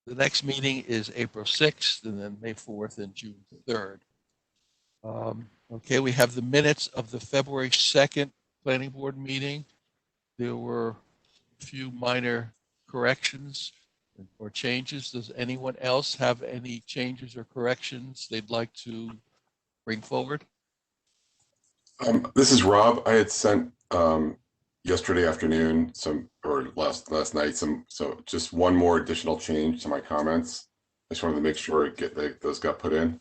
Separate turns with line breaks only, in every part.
The next meeting is April 6th and then May 4th and June 3rd. Okay, we have the minutes of the February 2nd Planning Board meeting. There were a few minor corrections or changes. Does anyone else have any changes or corrections they'd like to bring forward?
This is Rob. I had sent yesterday afternoon or last night so just one more additional change to my comments. I just wanted to make sure those got put in.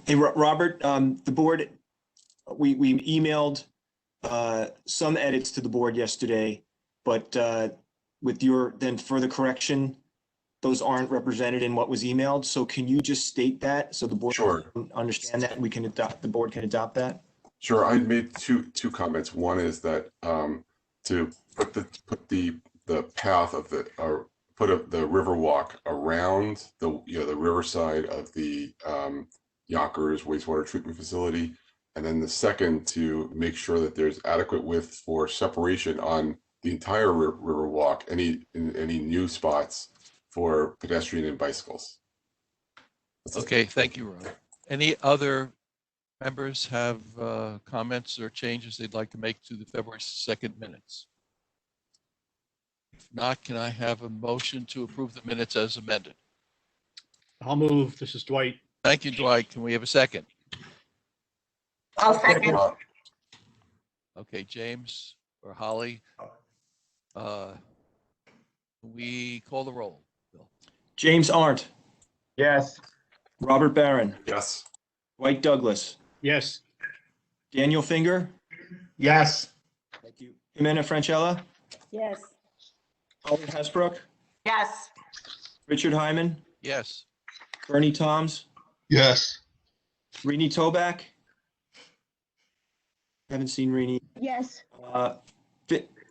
Hey, Robert, the board, we emailed some edits to the board yesterday, but with your then further correction, those aren't represented in what was emailed. So can you just state that so the board can understand that and we can adopt, the board can adopt that?
Sure. I made two comments. One is that to put the path of the river walk around the riverside of the Yonkers wastewater treatment facility, and then the second to make sure that there's adequate width for separation on the entire river walk. Any new spots for pedestrian and bicycles.
Okay, thank you, Ron. Any other members have comments or changes they'd like to make to the February 2nd minutes? If not, can I have a motion to approve the minutes as amended?
I'll move. This is Dwight.
Thank you, Dwight. Can we have a second?
I'll second.
Okay, James or Holly. We call the roll. Bill.
James Arndt,
Yes.
Robert Barron,
Yes.
Dwight Douglas,
Yes.
Daniel Finger.
Yes.
Thank you. Jimena Francella,
Yes.
Howard Hasbrook,
Yes.
Richard Hyman,
Yes.
Bernie Toms,
Yes.
Rini Toback. Haven't seen Rini.
Yes,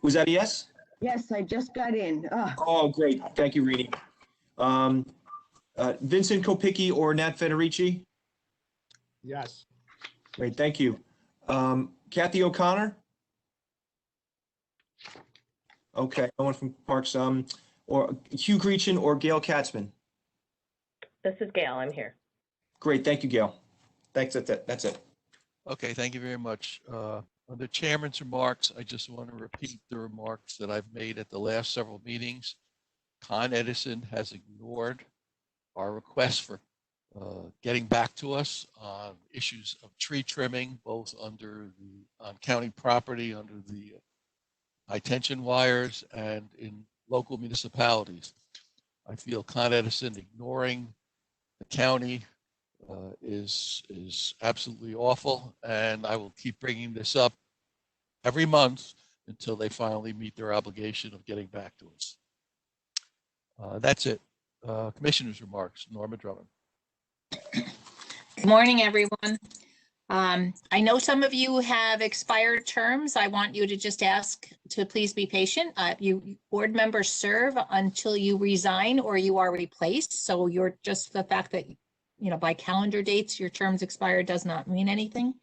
Was that a yes?
yes, I just got in.
Oh, great. Thank you, Rini. Vincent Kopicki or Nat Federici?
Yes.
Great, thank you. Kathy O'Connor? Okay, no one from Parks. Or Hugh Greachin or Gail Katzman?
This is Gail. I'm here.
Great, thank you, Gail. Thanks, that's it.
Okay, thank you very much. Under Chairman's remarks, I just want to repeat the remarks that I've made at the last several meetings. Con Edison has ignored our request for getting back to us on issues of tree trimming, both on county property, under the high tension wires, and in local municipalities. I feel Con Edison ignoring the county is absolutely awful, and I will keep bringing this up every month until they finally meet their obligation of getting back to us. That's it. Commissioner's remarks. Norma Drummond.
Good morning, everyone. I know some of you have expired terms. I want you to just ask to please be patient. You board members serve until you resign or you are replaced. So you're just the fact that, you know, by calendar dates, your terms expire does not mean anything.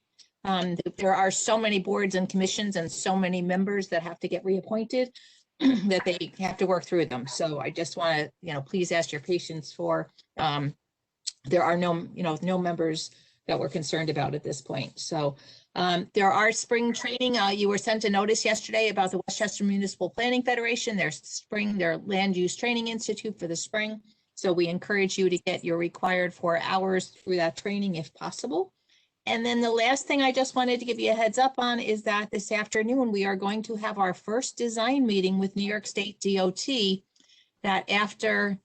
There are so many boards and commissions and so many members that have to get reappointed that they have to work through them. So I just want to, you know, please ask your patience for, there are no members that we're concerned about at this point. So there are spring training. You were sent a notice yesterday about the Westchester Municipal Planning Federation, their Land Use Training Institute for the spring. So we encourage you to get your required 4 hours through that training if possible. And then the last thing I just wanted to give you a heads up on is that this afternoon, we are going to have our first design meeting with New York State DOT that after,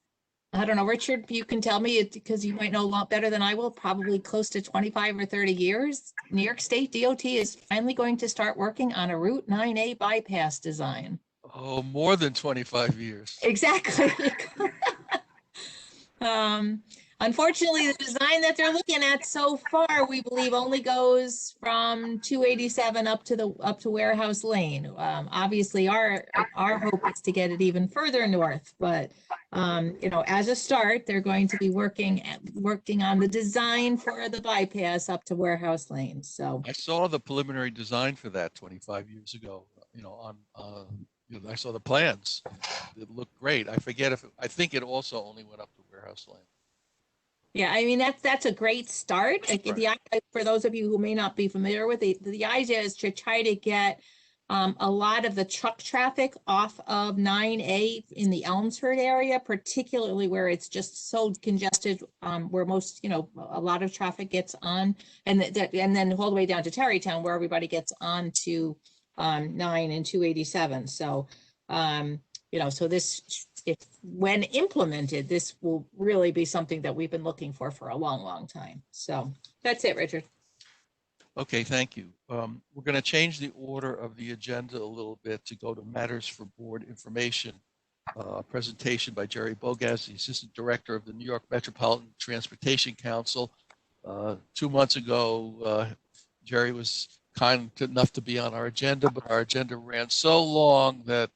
I don't know, Richard, you can tell me it because you might know a lot better than I will, probably close to 25 or 30 years. New York State DOT is finally going to start working on a Route 9A bypass design.
Oh, more than 25 years.
Exactly. Unfortunately, the design that they're looking at so far, we believe only goes from 287 up to Warehouse Lane. Obviously, our hope is to get it even further north, but you know, as a start, they're going to be working on the design for the bypass up to Warehouse Lane. So
I saw the preliminary design for that 25 years ago, you know, on I saw the plans. It looked great. I forget I think it also only went up to warehouse land.
Yeah, I mean, that's a great start. Like, for those of you who may not be familiar with it, the idea is to try to get a lot of the truck traffic off of 9A in the Elmsford area, particularly where it's just so congested, where most, a lot of traffic gets on, and then all the way down to Terrytown, where everybody gets on to 9 and 287. So, so this, when implemented, this will really be something that we've been looking for a long, long time. So that's it, Richard.
Okay, thank you. We're going to change the order of the agenda a little bit to go to matters for board information. A presentation by Jerry Bogaz, the Assistant Director of the New York Metropolitan Transportation Council. 2 months ago, Jerry was kind enough to be on our agenda, but our agenda ran so long that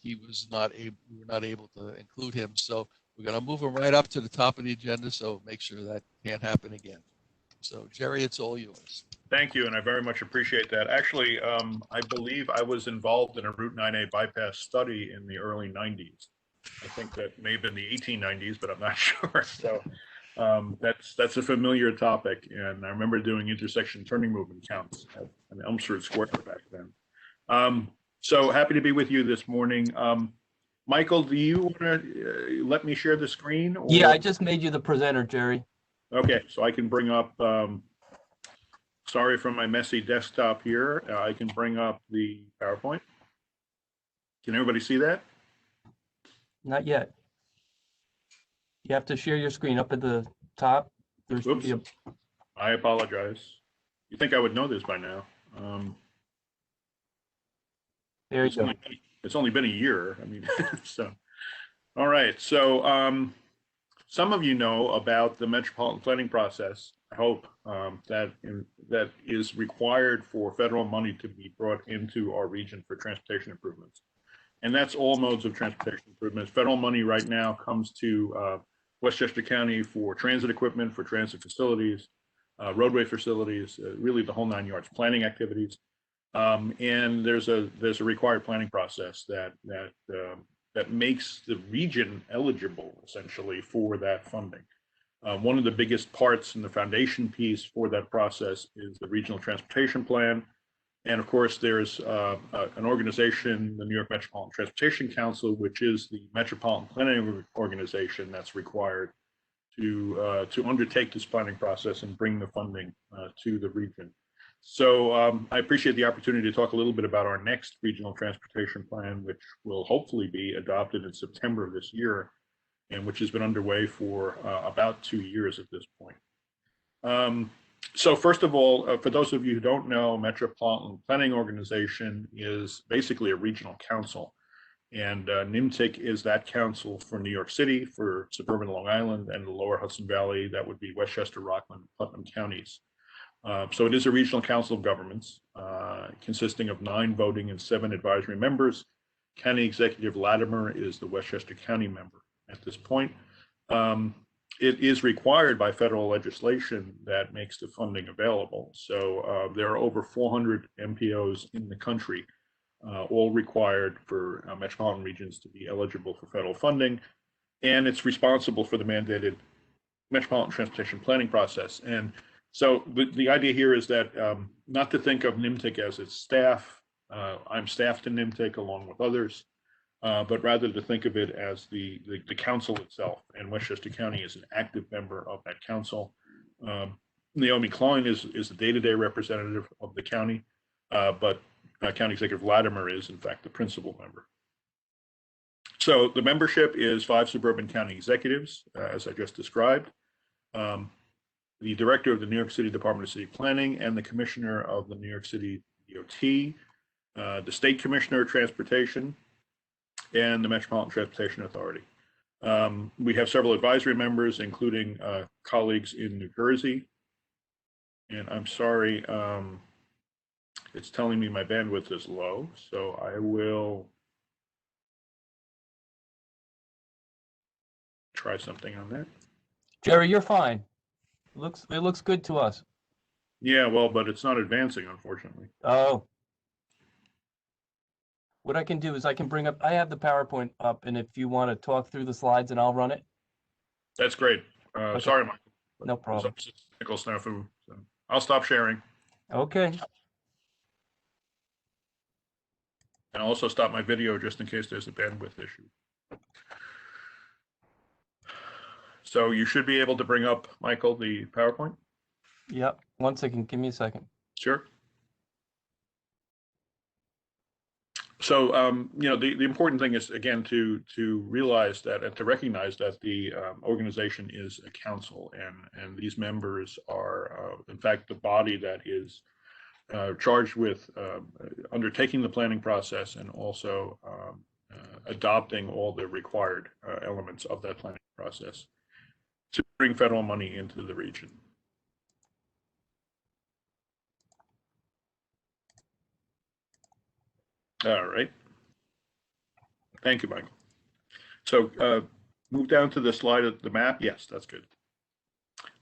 we were not able to include him. So we're going to move him right up to the top of the agenda. So make sure that can't happen again. So Jerry, it's all yours.
Thank you, and I very much appreciate that. Actually, I believe I was involved in a Route 9A bypass study in the early 90s. I think that may have been the 1890s, but I'm not sure. So that's a familiar topic, and I remember doing intersection turning movement counts at Elmsford Square back then. So happy to be with you this morning. Michael, do you want to let me share the screen? Or...
Yeah, I just made you the presenter, Jerry.
Okay, so I can bring up, sorry for my messy desktop here. I can bring up the PowerPoint. Can everybody see that?
Not yet. You have to share your screen up at the top. There's
Oops. I apologize. You think I would know this by now.
There you go.
It's only been a year. I mean, so, all right. So some of you know about the Metropolitan planning process, I hope, that is required for federal money to be brought into our region for transportation improvements. And that's all modes of transportation improvements. Federal money right now comes to Westchester County for transit equipment, for transit facilities, roadway facilities, really the whole 9 yards, planning activities. And there's a required planning process that makes the region eligible essentially for that funding. One of the biggest parts and the foundation piece for that process is the regional transportation plan. And of course, there's an organization, the New York Metropolitan Transportation Council, which is the metropolitan planning organization that's required to undertake this planning process and bring the funding to the region. So I appreciate the opportunity to talk a little bit about our next regional transportation plan, which will hopefully be adopted in September of this year, and which has been underway for about 2 years at this point. So first of all, for those of you who don't know, Metropolitan Planning Organization is basically a regional council. And NMTIC is that council for New York City, for suburban Long Island, and the lower Hudson Valley. That would be Westchester, Rockland, Putnam counties. So it is a regional council of governments consisting of 9 voting and 7 advisory members. County Executive Latimer is the Westchester County member at this point. It is required by federal legislation that makes the funding available. So there are over 400 MPOs in the country, all required for metropolitan regions to be eligible for federal funding. And it's responsible for the mandated metropolitan transportation planning process. And so the idea here is that not to think of NMTIC as its staff. I'm staffed in NMTIC along with others. But rather to think of it as the council itself, and Westchester County is an active member of that council. Naomi Klein is the day-to-day representative of the county, but County Executive Latimer is in fact the principal member. So the membership is 5 suburban county executives, as I just described, the director of the New York City Department of City Planning, and the commissioner of the New York City DOT, the state commissioner of transportation, and the Metropolitan Transportation Authority. We have several advisory members, including colleagues in New Jersey. And I'm sorry, it's telling me my bandwidth is low, so I will try something on that.
Jerry, you're fine. It looks good to us.
Yeah, well, but it's not advancing, unfortunately.
Oh. What I can do is I can bring up, I have the PowerPoint up, and if you want to talk through the slides and I'll run it.
That's great.
Okay.
Sorry, Michael.
No problem.
Technical snafu. So I'll stop sharing
Okay.
and also stop my video just in case there's a bandwidth issue. So you should be able to bring up, Michael, the PowerPoint.
Yep. 1 second. Give me a second.
Sure. So, the important thing is, again, to realize that and to recognize that the organization is a council, and these members are, in fact, the body that is charged with undertaking the planning process and also adopting all the required elements of that planning process to bring federal money into the region. All right. Thank you, Michael. So move down to the slide of the map. Yes, that's good.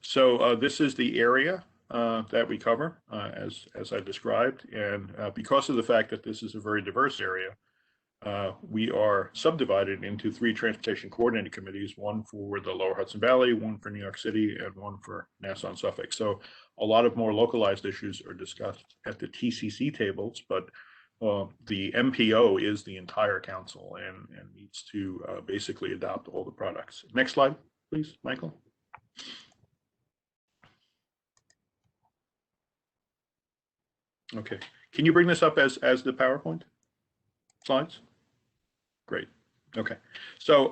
So this is the area that we cover as I described. And because of the fact that this is a very diverse area, we are subdivided into 3 transportation coordinating committees, one for the Lower Hudson Valley, one for New York City, and one for Nassau and Suffolk. So a lot of more localized issues are discussed at the TCC tables, but the MPO is the entire council and needs to basically adopt all the products. Next slide, please, Michael. Okay, can you bring this up as the PowerPoint slides? Great. Okay, so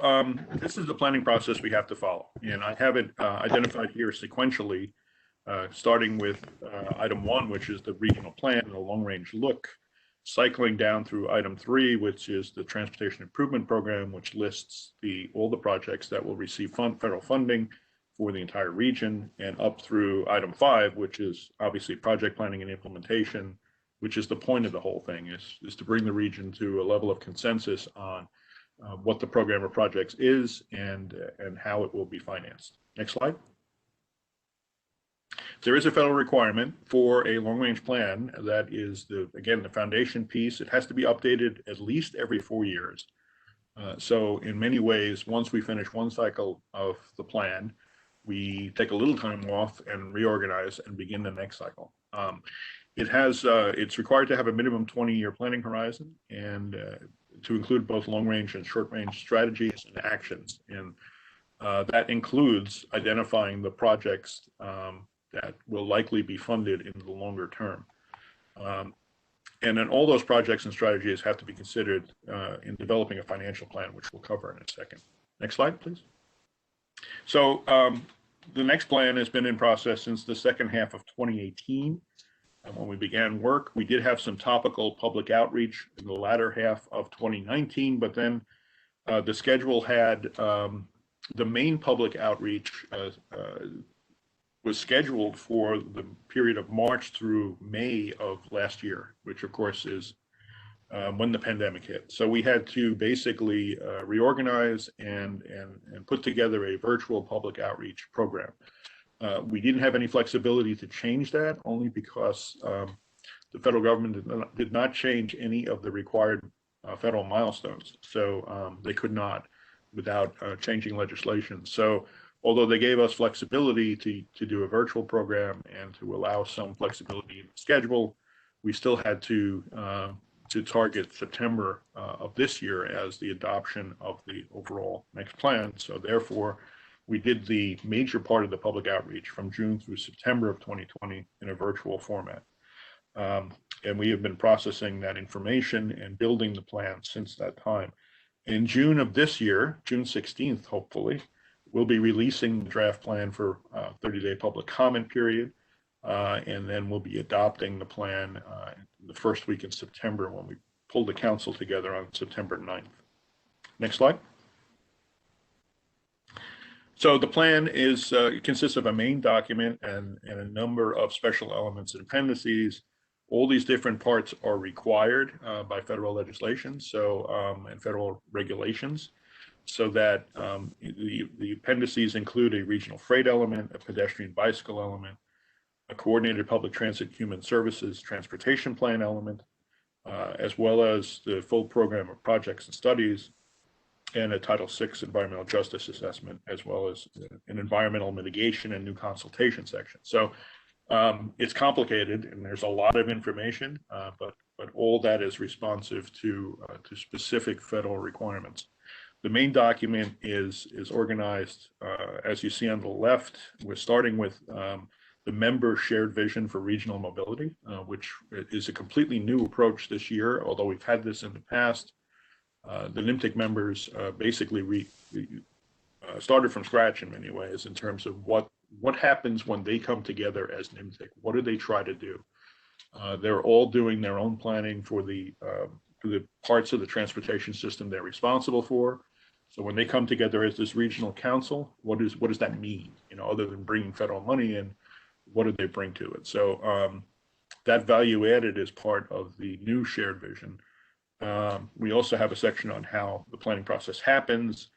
this is the planning process we have to follow, and I have it identified here sequentially, starting with item 1, which is the regional plan, the long-range look, cycling down through item 3, which is the transportation improvement program, which lists all the projects that will receive federal funding for the entire region, and up through item 5, which is obviously project planning and implementation, which is the point of the whole thing, is to bring the region to a level of consensus on what the program of projects is and how it will be financed. Next slide. There is a federal requirement for a long-range plan that is, again, the foundation piece. It has to be updated at least every 4 years. So in many ways, once we finish one cycle of the plan, we take a little time off and reorganize and begin the next cycle. It's required to have a minimum 20-year planning horizon and to include both long-range and short-range strategies and actions. And that includes identifying the projects that will likely be funded in the longer term. And then all those projects and strategies have to be considered in developing a financial plan, which we'll cover in a second. Next slide, please. So the next plan has been in process since the second half of 2018. When we began work, we did have some topical public outreach in the latter half of 2019, but then the schedule had the main public outreach was scheduled for the period of March through May of last year, which of course is when the pandemic hit. So we had to basically reorganize and put together a virtual public outreach program. We didn't have any flexibility to change that, only because the federal government did not change any of the required federal milestones. So they could not without changing legislation. So although they gave us flexibility to do a virtual program and to allow some flexibility in the schedule, we still had to target September of this year as the adoption of the overall next plan. So therefore, we did the major part of the public outreach from June through September of 2020 in a virtual format. And we have been processing that information and building the plan since that time. In June of this year, June 16th, hopefully, we'll be releasing the draft plan for 30-day public comment period. And then we'll be adopting the plan the first week in September when we pull the council together on September 9th. Next slide. So the plan is consists of a main document and a number of special elements and appendices. All these different parts are required by federal legislation, and federal regulations, so that the appendices include a regional freight element, a pedestrian bicycle element, a coordinated public transit human services transportation plan element, as well as the full program of projects and studies, and a Title VI environmental justice assessment, as well as an environmental mitigation and new consultation section. So it's complicated, and there's a lot of information, but all that is responsive to specific federal requirements. The main document is organized, as you see on the left. We're starting with the member shared vision for regional mobility, which is a completely new approach this year, although we've had this in the past. The NMTIC members basically started from scratch in many ways in terms of what happens when they come together as NMTIC. What do they try to do? They're all doing their own planning for the parts of the transportation system they're responsible for. So when they come together as this regional council, what does that mean? Other than bringing federal money in, what do they bring to it? So that value added is part of the new shared vision. We also have a section on how the planning process happens,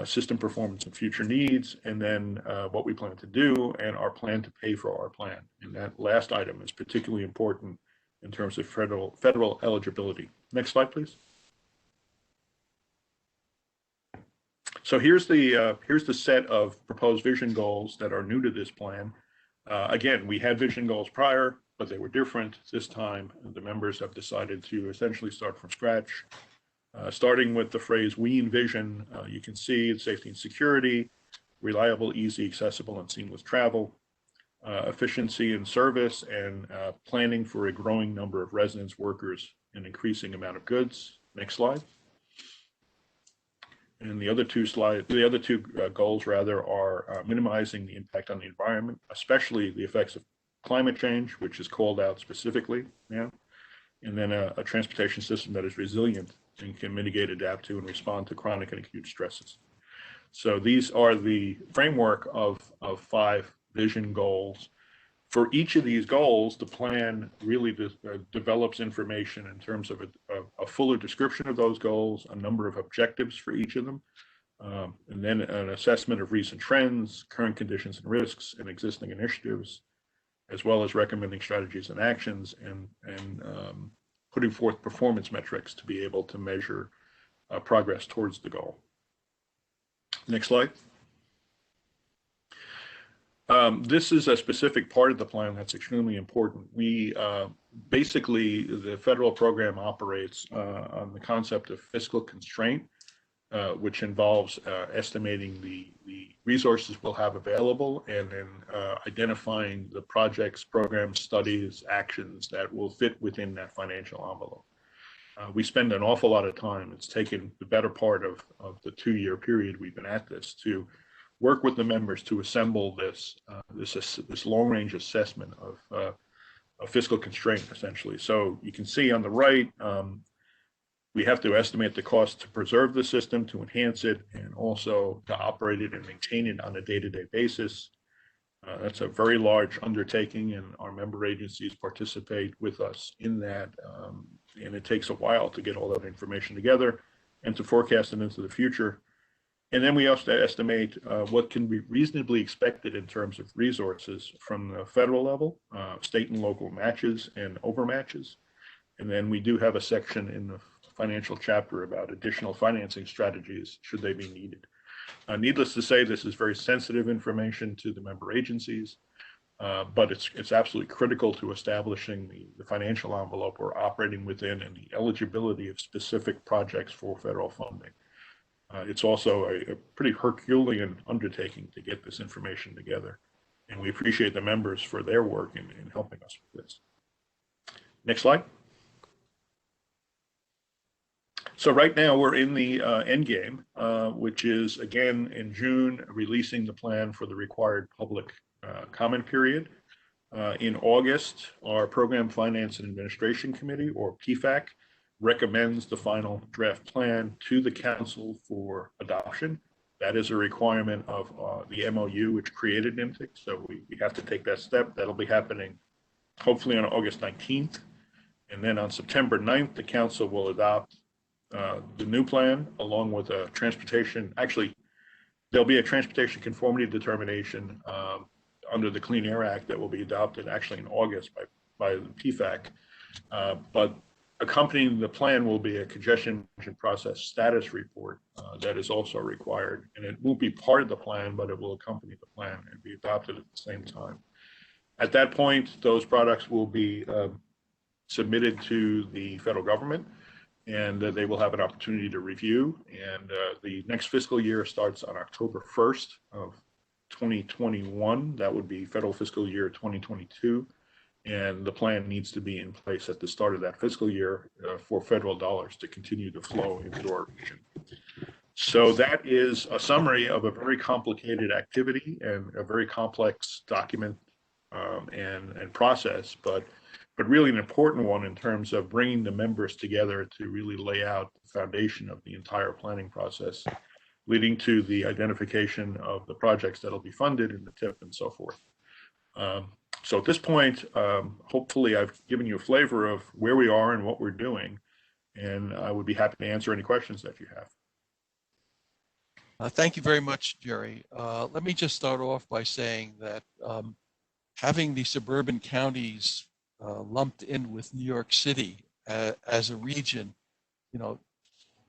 system performance and future needs, and then what we plan to do and our plan to pay for our plan. And that last item is particularly important in terms of federal eligibility. Next slide, please. So here's the set of proposed vision goals that are new to this plan. Again, we had vision goals prior, but they were different. This time, the members have decided to essentially start from scratch. Starting with the phrase "we envision," you can see safety and security, reliable, easy, accessible, and seamless travel, efficiency in service, and planning for a growing number of residents, workers, and increasing amount of goods. Next slide. And the other two goals rather are minimizing the impact on the environment, especially the effects of climate change, which is called out specifically now, and then a transportation system that is resilient and can mitigate, adapt to, and respond to chronic and acute stresses. So these are the framework of 5 vision goals. For each of these goals, the plan really develops information in terms of a fuller description of those goals, a number of objectives for each of them, and then an assessment of recent trends, current conditions and risks, and existing initiatives, as well as recommending strategies and actions, and putting forth performance metrics to be able to measure progress towards the goal. Next slide. This is a specific part of the plan that's extremely important. We basically, the federal program operates on the concept of fiscal constraint, which involves estimating the resources we'll have available and then identifying the projects, programs, studies, actions that will fit within that financial envelope. We spend an awful lot of time. It's taken the better part of the 2-year period we've been at this to work with the members to assemble this long-range assessment of fiscal constraint, essentially. So you can see on the right, we have to estimate the cost to preserve the system, to enhance it, and also to operate it and maintain it on a day-to-day basis. That's a very large undertaking, and our member agencies participate with us in that. And it takes a while to get all that information together and to forecast it into the future. And then we also estimate what can be reasonably expected in terms of resources from the federal level, state and local matches and overmatches. And then we do have a section in the financial chapter about additional financing strategies should they be needed. Needless to say, this is very sensitive information to the member agencies, but it's absolutely critical to establishing the financial envelope we're operating within and the eligibility of specific projects for federal funding. It's also a pretty Herculean undertaking to get this information together, and we appreciate the members for their work in helping us with this. Next slide. So right now we're in the end game, which is, again, in June, releasing the plan for the required public comment period. In August, our Program Finance and Administration Committee, or PFAC, recommends the final draft plan to the council for adoption. That is a requirement of the MOU, which created NMTIC. So we have to take that step. That'll be happening hopefully on August 19th. And then on September 9th, the council will adopt the new plan along with a transportation, actually, there'll be a transportation conformity determination under the Clean Air Act that will be adopted actually in August by the PFAC. But accompanying the plan will be a congestion management process status report that is also required. And it won't be part of the plan, but it will accompany the plan and be adopted at the same time. At that point, those products will be submitted to the federal government, and they will have an opportunity to review. And the next fiscal year starts on October 1st of 2021. That would be federal fiscal year 2022. And the plan needs to be in place at the start of that fiscal year for federal dollars to continue to flow into our region. So that is a summary of a very complicated activity and a very complex document and process, but really an important one in terms of bringing the members together to really lay out the foundation of the entire planning process, leading to the identification of the projects that will be funded in the TIP and so forth. So at this point, hopefully I've given you a flavor of where we are and what we're doing, and I would be happy to answer any questions that you have.
Thank you very much, Jerry. Let me just start off by saying that having the suburban counties lumped in with New York City as a region,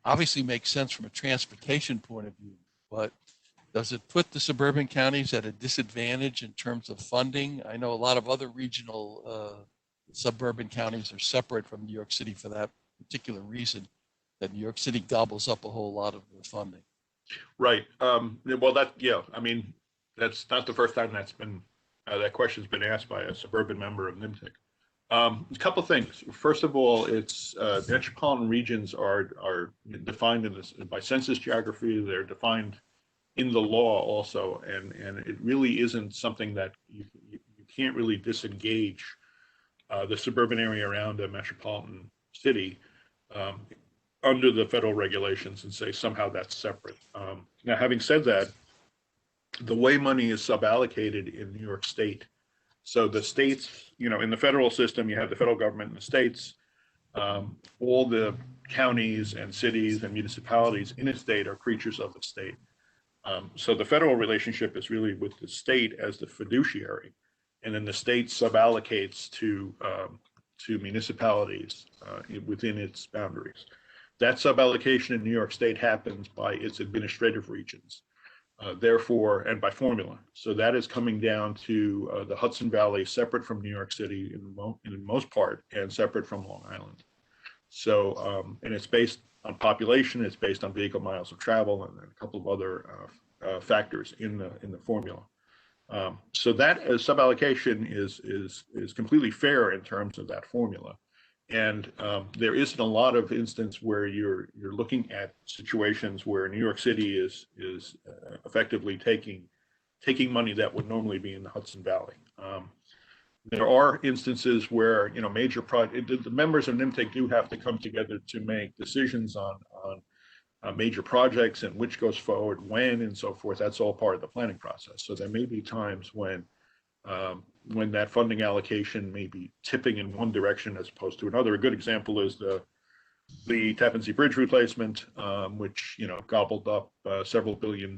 obviously makes sense from a transportation point of view, but does it put the suburban counties at a disadvantage in terms of funding? I know a lot of other regional suburban counties are separate from New York City for that particular reason, that New York City gobbles up a whole lot of the funding.
Right. Well, that's not the first time that's been, that question's been asked by a suburban member of NIMTIC. A couple of things. First of all, it's metropolitan regions are defined in this by census geography. They're defined in the law also, and it really isn't something that you can't really disengage the suburban area around a metropolitan city under the federal regulations and say somehow that's separate. Now, having said that, the way money is suballocated in New York State, so the states, in the federal system, you have the federal government and the states. All the counties and cities and municipalities in a state are creatures of the state. So the federal relationship is really with the state as the fiduciary, and then the state suballocates to municipalities within its boundaries. That suballocation in New York State happens by its administrative regions, therefore, and by formula. So that is coming down to the Hudson Valley, separate from New York City in most part, and separate from Long Island. So, and it's based on population, it's based on vehicle miles of travel, and a couple of other factors in the formula. So that suballocation is completely fair in terms of that formula. And there isn't a lot of instance where you're looking at situations where New York City is effectively taking money that would normally be in the Hudson Valley. There are instances where the members of NIMTIC do have to come together to make decisions on major projects and which goes forward when and so forth. That's all part of the planning process. So there may be times when that funding allocation may be tipping in one direction as opposed to another. A good example is the Tappan Zee Bridge replacement, which gobbled up several $1 billion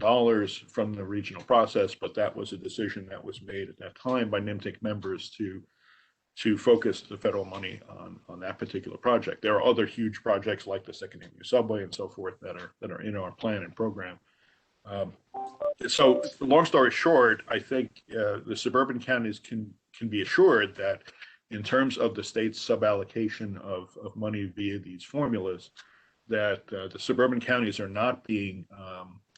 from the regional process, but that was a decision that was made at that time by NIMTIC members to focus the federal money on that particular project. There are other huge projects like the Second Avenue Subway and so forth that are in our plan and program. So long story short, I think the suburban counties can be assured that in terms of the state's suballocation of money via these formulas, that the suburban counties are not being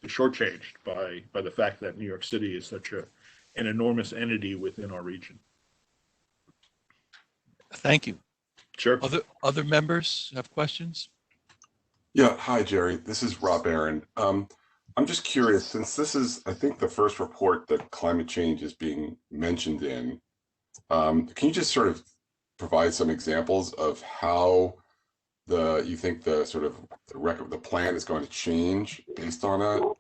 shortchanged by the fact that New York City is such an enormous entity within our region.
Thank you.
Sure.
Other members have questions?
Yeah. Hi, Jerry. This is Rob Aaron. I'm just curious, since this is, I think, the first report that climate change is being mentioned in, can you just sort of provide some examples of how you think the plan is going to change based on that?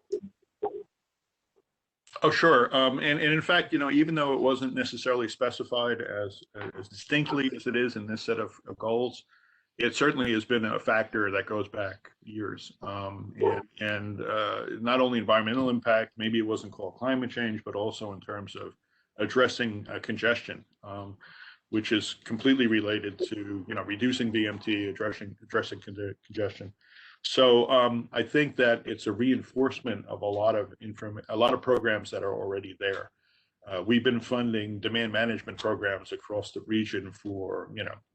Oh, sure. And in fact, even though it wasn't necessarily specified as distinctly as it is in this set of goals, it certainly has been a factor that goes back years. And not only environmental impact, maybe it wasn't called climate change, but also in terms of addressing congestion. which is completely related to, reducing VMT, addressing congestion. So I think that it's a reinforcement of a lot of programs that are already there. We've been funding demand management programs across the region for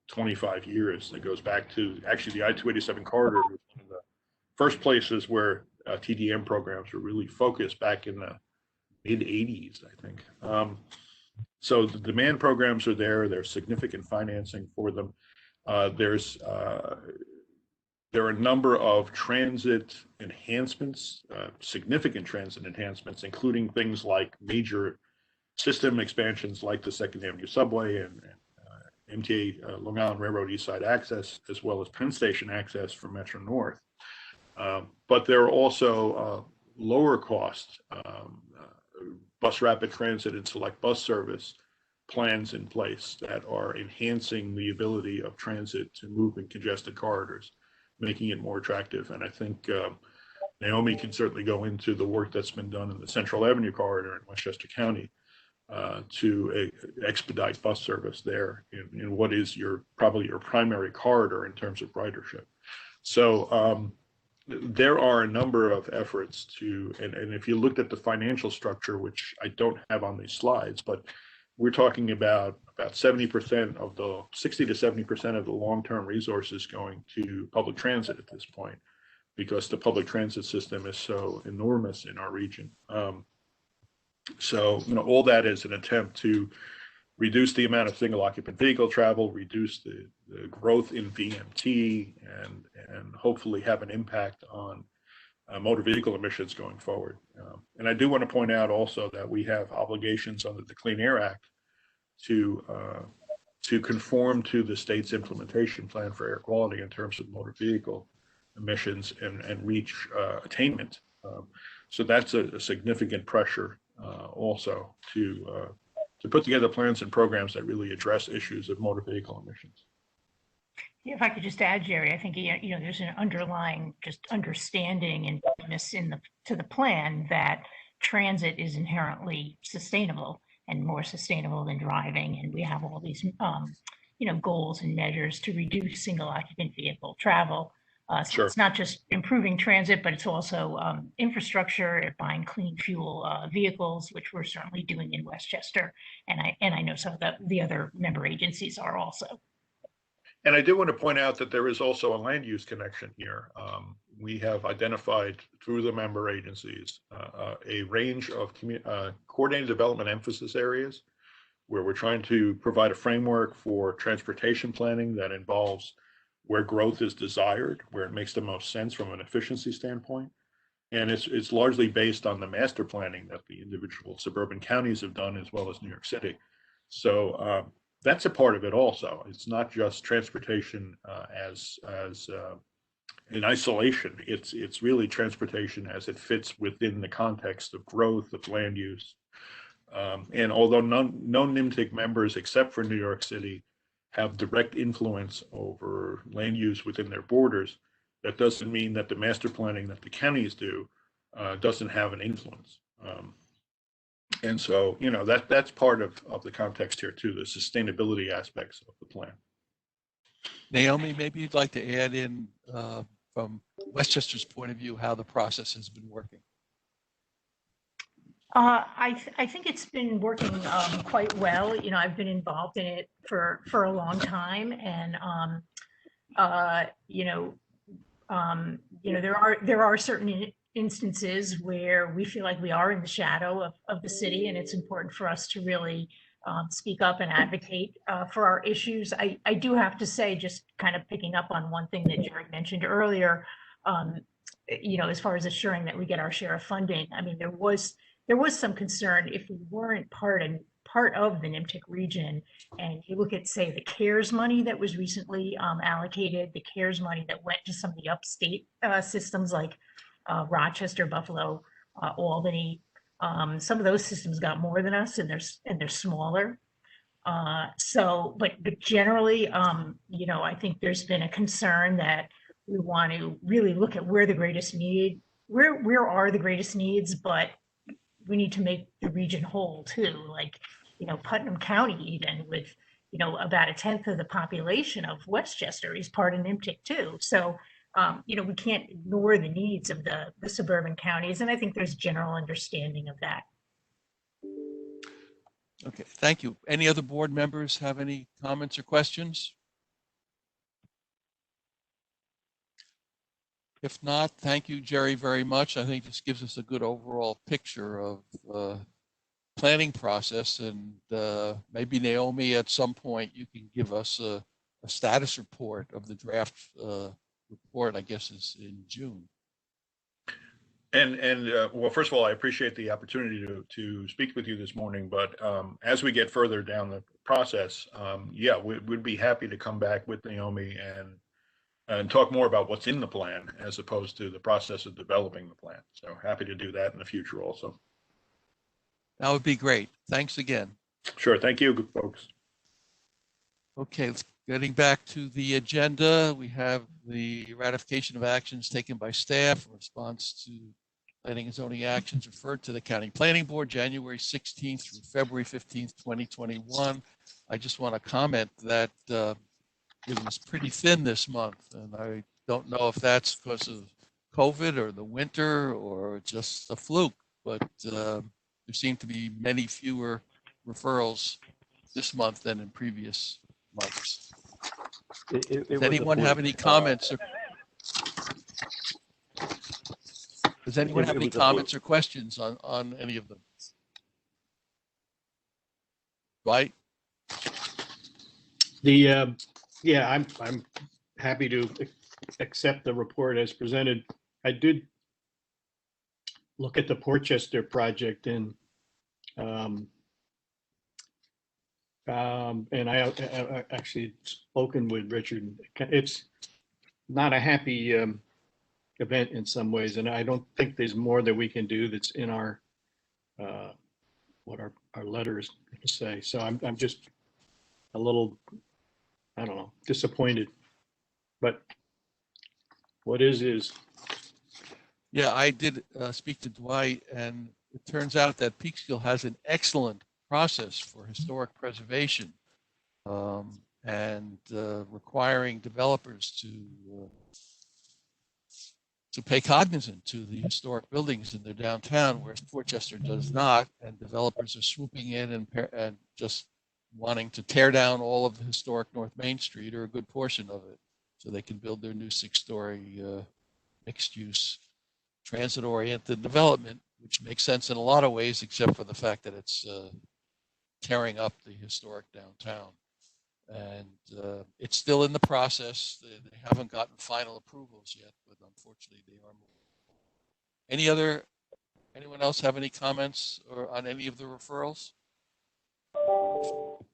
25 years. It goes back to actually the I-287 corridor was one of the first places where TDM programs were really focused back in the mid 80s, I think. So the demand programs are there. There's significant financing for them. There are a number of transit enhancements, significant transit enhancements, including things like major system expansions like the Second Avenue Subway and MTA Long Island Railroad East Side Access, as well as Penn Station access for Metro North. But there are also lower cost bus rapid transit and select bus service plans in place that are enhancing the ability of transit to move in congested corridors, making it more attractive. And I think Naomi can certainly go into the work that's been done in the Central Avenue corridor in Westchester County to expedite bus service there in what is probably your primary corridor in terms of ridership. So there are a number of efforts and if you looked at the financial structure, which I don't have on these slides, but we're talking about 70% of the 60 to 70% of the long-term resources going to public transit at this point, because the public transit system is so enormous in our region. So, all that is an attempt to reduce the amount of single occupant vehicle travel, reduce the growth in VMT, and hopefully have an impact on motor vehicle emissions going forward. And I do want to point out also that we have obligations under the Clean Air Act to conform to the state's implementation plan for air quality in terms of motor vehicle emissions and reach attainment. So that's a significant pressure also to put together plans and programs that really address issues of motor vehicle emissions.
If I could just add, Jerry, I think there's an underlying just understanding and to the plan that transit is inherently sustainable and more sustainable than driving, and we have all these goals and measures to reduce single occupant vehicle travel. So
Sure.
It's not just improving transit, but it's also infrastructure, buying clean fuel vehicles, which we're certainly doing in Westchester, and I know some of the other member agencies are also.
And I do want to point out that there is also a land use connection here. We have identified through the member agencies a range of coordinated development emphasis areas where we're trying to provide a framework for transportation planning that involves where growth is desired, where it makes the most sense from an efficiency standpoint. And it's largely based on the master planning that the individual suburban counties have done, as well as New York City. So that's a part of it also. It's not just transportation as in isolation. It's really transportation as it fits within the context of growth of land use. And although no NIMTIC members, except for New York City, have direct influence over land use within their borders, that doesn't mean that the master planning that the counties do doesn't have an influence. And so, that's part of the context here too, the sustainability aspects of the plan.
Naomi, maybe you'd like to add in from Westchester's point of view how the process has been working.
I think it's been working quite well. I've been involved in it for a long time, and there are certain instances where we feel like we are in the shadow of the city, and it's important for us to really speak up and advocate for our issues. I do have to say, just kind of picking up on one thing that Jerry mentioned earlier, as far as assuring that we get our share of funding. I mean, there was some concern if we weren't part of the NIMTIC region, and you look at, say, the CARES money that was recently allocated, the CARES money that went to some of the upstate systems like Rochester, Buffalo, Albany. Some of those systems got more than us, and they're smaller. But generally, I think there's been a concern that we want to really look at where are the greatest needs, but we need to make the region whole too. Like, Putnam County, even with, about a tenth of the population of Westchester is part of NIMTIC too. So, we can't ignore the needs of the suburban counties. And I think there's general understanding of that.
Okay, thank you. Any other board members have any comments or questions? If not, thank you, Jerry, very much. I think this gives us a good overall picture of planning process, and maybe Naomi, at some point, you can give us a status report of the draft report, I guess is in June.
Well, first of all, I appreciate the opportunity to speak with you this morning. But as we get further down the process, yeah, we'd be happy to come back with Naomi and talk more about what's in the plan as opposed to the process of developing the plan. So happy to do that in the future also.
That would be great. Thanks again.
Sure. Thank you, good folks.
Okay, getting back to the agenda, we have the ratification of actions taken by staff in response to planning and zoning actions referred to the County Planning Board January 16th through February 15th, 2021. I just want to comment that it was pretty thin this month, and I don't know if that's because of COVID or the winter or just a fluke, but there seem to be many fewer referrals this month than in previous months. Does anyone have any comments? Does anyone have any comments or questions on any of them? Right?
Yeah, I'm happy to accept the report as presented. I did look at the Portchester project and I actually spoken with Richard. It's not a happy event in some ways, and I don't think there's more that we can do that's in our what our letters say. So I'm just a little, I don't know, disappointed. But what is.
Yeah, I did speak to Dwight, and it turns out that Peekskill has an excellent process for historic preservation and requiring developers to pay cognizance to the historic buildings in their downtown, whereas Portchester does not, and developers are swooping in and just wanting to tear down all of the historic North Main Street or a good portion of it so they can build their new 6-story mixed-use transit-oriented development, which makes sense in a lot of ways, except for the fact that it's tearing up the historic downtown. And it's still in the process. They haven't gotten final approvals yet, but unfortunately they are moving. Anyone else have any comments or on any of the referrals?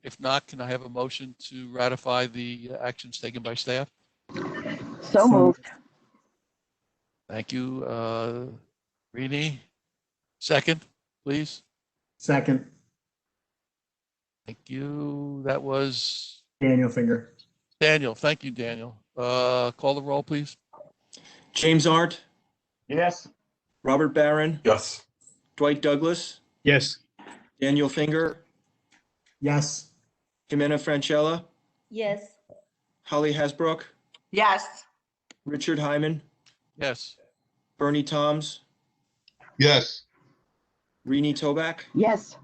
If not, can I have a motion to ratify the actions taken by staff?
So moved.
Thank you. Rini, second, please.
Second.
Thank you. That was
Daniel Finger.
Daniel. Thank you, Daniel. Call the roll, please.
James Arndt,
Yes.
Robert Barron,
Yes.
Dwight Douglas,
Yes.
Daniel Finger,
Yes.
Jimena Franchella,
Yes.
Holly Hasbrook,
Yes.
Richard Hyman,
Yes.
Bernie Toms,
Yes.
Rini Toback,
Yes.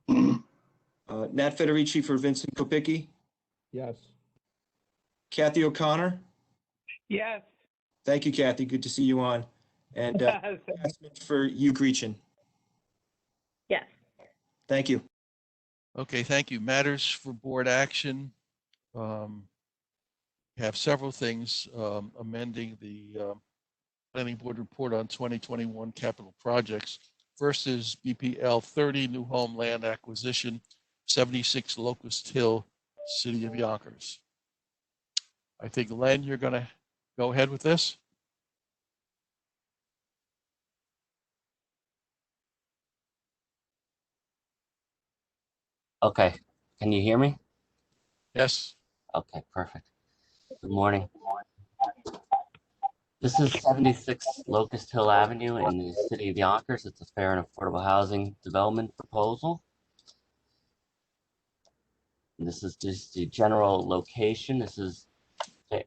Nat Federici for Vincent Kopicki,
Yes.
Kathy O'Connor.
Yes.
Thank you, Kathy. Good to see you on. And for you, Gretchen.
Yes.
Thank you.
Okay, thank you. Matters for board action. We have several things amending the planning board report on 2021 capital projects. First is BPL 30 new home land acquisition, 76 Locust Hill, City of Yonkers. I think, Len, you're going to go ahead with this.
Okay, can you hear me?
Yes.
Okay, perfect. Good morning. This is 76 Locust Hill Avenue in the City of Yonkers. It's a fair and affordable housing development proposal. And this is just the general location. This is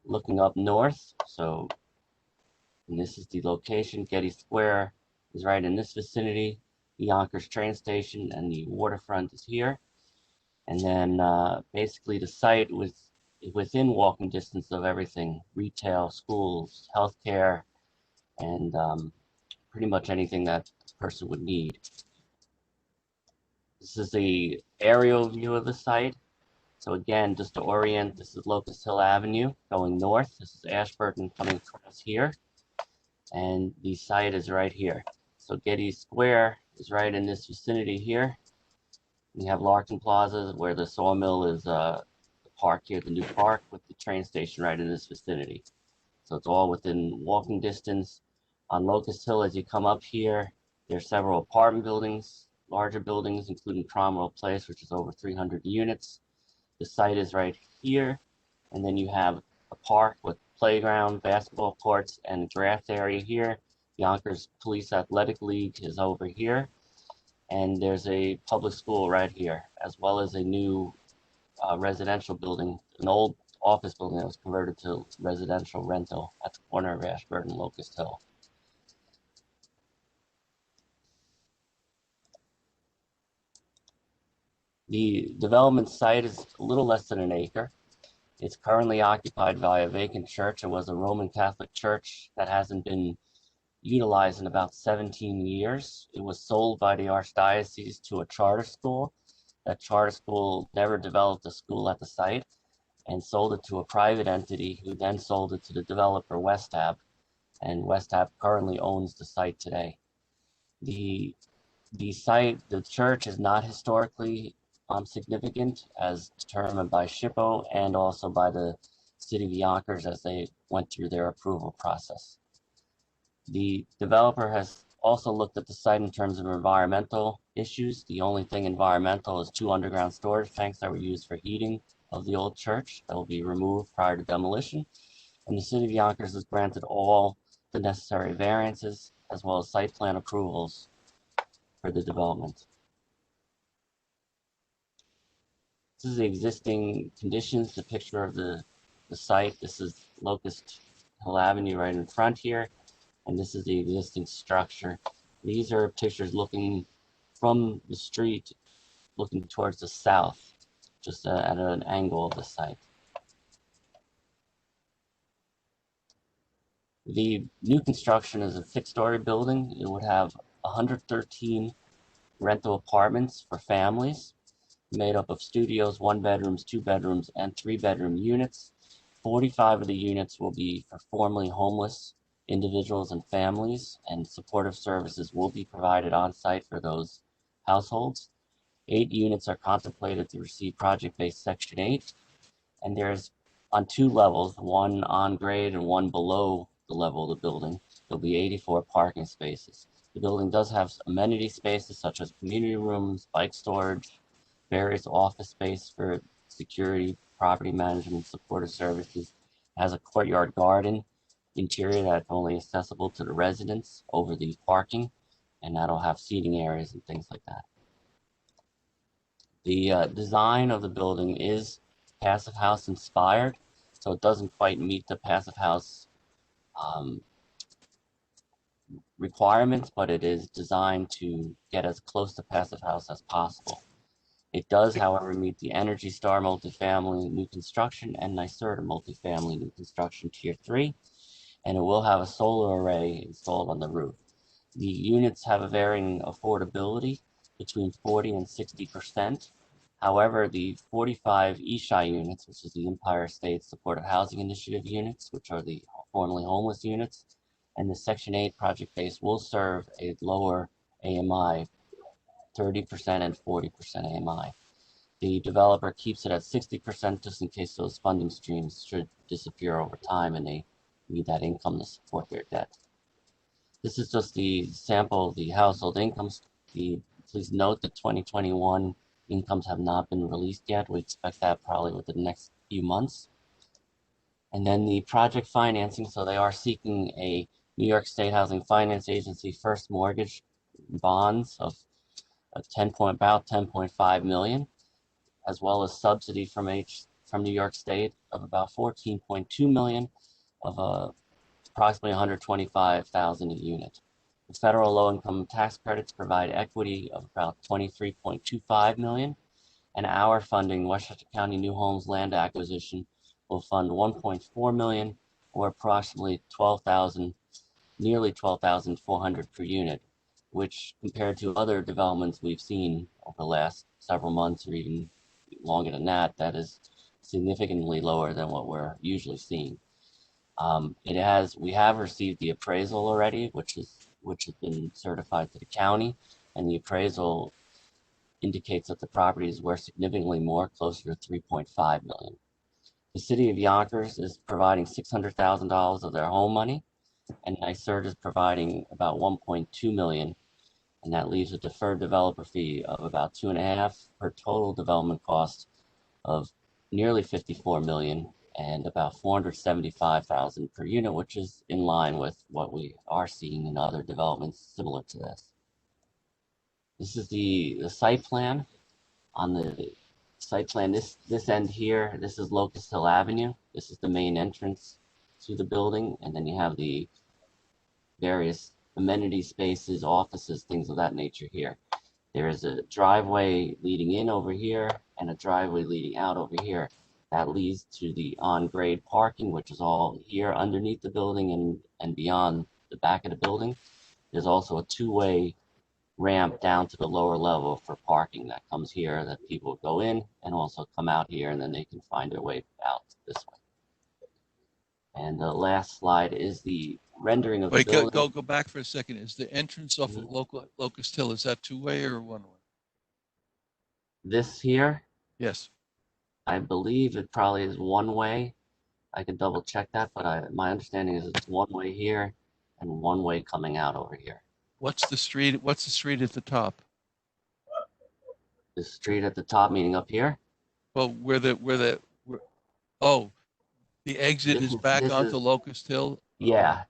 looking up north. So, and this is the location. Getty Square is right in this vicinity. The Yonkers train station and the waterfront is here. And then basically the site was within walking distance of everything: retail, schools, healthcare, and pretty much anything that a person would need. This is the aerial view of the site. So again, just to orient, this is Locust Hill Avenue going north. This is Ashburton coming across here. And the site is right here. So Getty Square is right in this vicinity here. We have Larkin Plaza, where the sawmill is the park here, the new park, with the train station right in this vicinity. So it's all within walking distance. On Locust Hill, as you come up here, there are several apartment buildings, larger buildings, including Cromwell Place, which is over 300 units. The site is right here, and then you have a park with playground, basketball courts, and grass area here. Yonkers Police Athletic League is over here, and there's a public school right here, as well as a new residential building, an old office building that was converted to residential rental at the corner of Ashburton and Locust Hill. The development site is a little less than an acre. It's currently occupied by a vacant church. It was a Roman Catholic church that hasn't been utilized in about 17 years. It was sold by the Archdiocese to a charter school. That charter school never developed a school at the site and sold it to a private entity who then sold it to the developer Westhab, and Westhab currently owns the site today. The site, the church, is not historically significant, as determined by SHPO and also by the city of Yonkers as they went through their approval process. The developer has also looked at the site in terms of environmental issues. The only thing environmental is 2 underground storage tanks that were used for heating of the old church that will be removed prior to demolition. And the city of Yonkers has granted all the necessary variances as well as site plan approvals for the development. This is the existing conditions, the picture of the site. This is Locust Hill Avenue right in front here, and this is the existing structure. These are pictures looking from the street, looking towards the south, just at an angle of the site. The new construction is a 6-story building. It would have 113 rental apartments for families, made up of studios, 1-bedrooms, 2-bedrooms, and 3-bedroom units. 45 of the units will be for formerly homeless individuals and families, and supportive services will be provided on site for those households. 8 units are contemplated to receive project-based Section 8, and there's on 2 levels, one on grade and one below the level of the building. There'll be 84 parking spaces. The building does have amenity spaces such as community rooms, bike storage, various office space for security, property management, supportive services. It has a courtyard garden interior that's only accessible to the residents over the parking, and that'll have seating areas and things like that. The design of the building is Passive House inspired, so it doesn't quite meet the Passive House requirements, but it is designed to get as close to Passive House as possible. It does, however, meet the Energy Star multifamily new construction and NYSERDA multifamily new construction tier 3, and it will have a solar array installed on the roof. The units have a varying affordability between 40 and 60%. However, the 45 ESHI units, which is the Empire State Supportive Housing Initiative units, which are the formerly homeless units, and the Section 8 project base will serve a lower AMI, 30% and 40% AMI. The developer keeps it at 60% just in case those funding streams should disappear over time and they need that income to support their debt. This is just the sample of the household incomes. Please note that 2021 incomes have not been released yet. We expect that probably within the next few months. And then the project financing, so they are seeking a New York State Housing Finance Agency first mortgage bonds of about 10.5 million. as well as subsidy from New York State of about 14.2 million of approximately 125,000 a unit. The federal low-income tax credits provide equity of about 23.25 million, and our funding, Westchester County New Homes Land Acquisition, will fund 1.4 million, or approximately nearly 12,400 per unit, which compared to other developments we've seen over the last several months or even longer than that, that is significantly lower than what we're usually seeing. We have received the appraisal already, which has been certified to the county, and the appraisal indicates that the property is worth significantly more, closer to 3.5 million. The city of Yonkers is providing $600,000 of their home money, and NYSERD is providing about 1.2 million, and that leaves a deferred developer fee of about 2.5 per total development cost of nearly 54 million and about 475,000 per unit, which is in line with what we are seeing in other developments similar to this. This is the site plan. On the site plan, this end here, this is Locust Hill Avenue. This is the main entrance to the building, and then you have the various amenity spaces, offices, things of that nature here. There is a driveway leading in over here and a driveway leading out over here. That leads to the on-grade parking, which is all here underneath the building and beyond the back of the building. There's also a two-way ramp down to the lower level for parking that comes here, that people go in and also come out here, and then they can find their way out this way. And the last slide is the rendering of the building.
Go back for a second. Is the entrance off of Locust Hill, is that two-way or one-way?
This here?
Yes.
I believe it probably is one way. I can double check that, but my understanding is it's one way here and one way coming out over here.
What's the street at the top?
The street at the top, meaning up here?
Well, the exit is back onto Locust Hill?
Yeah,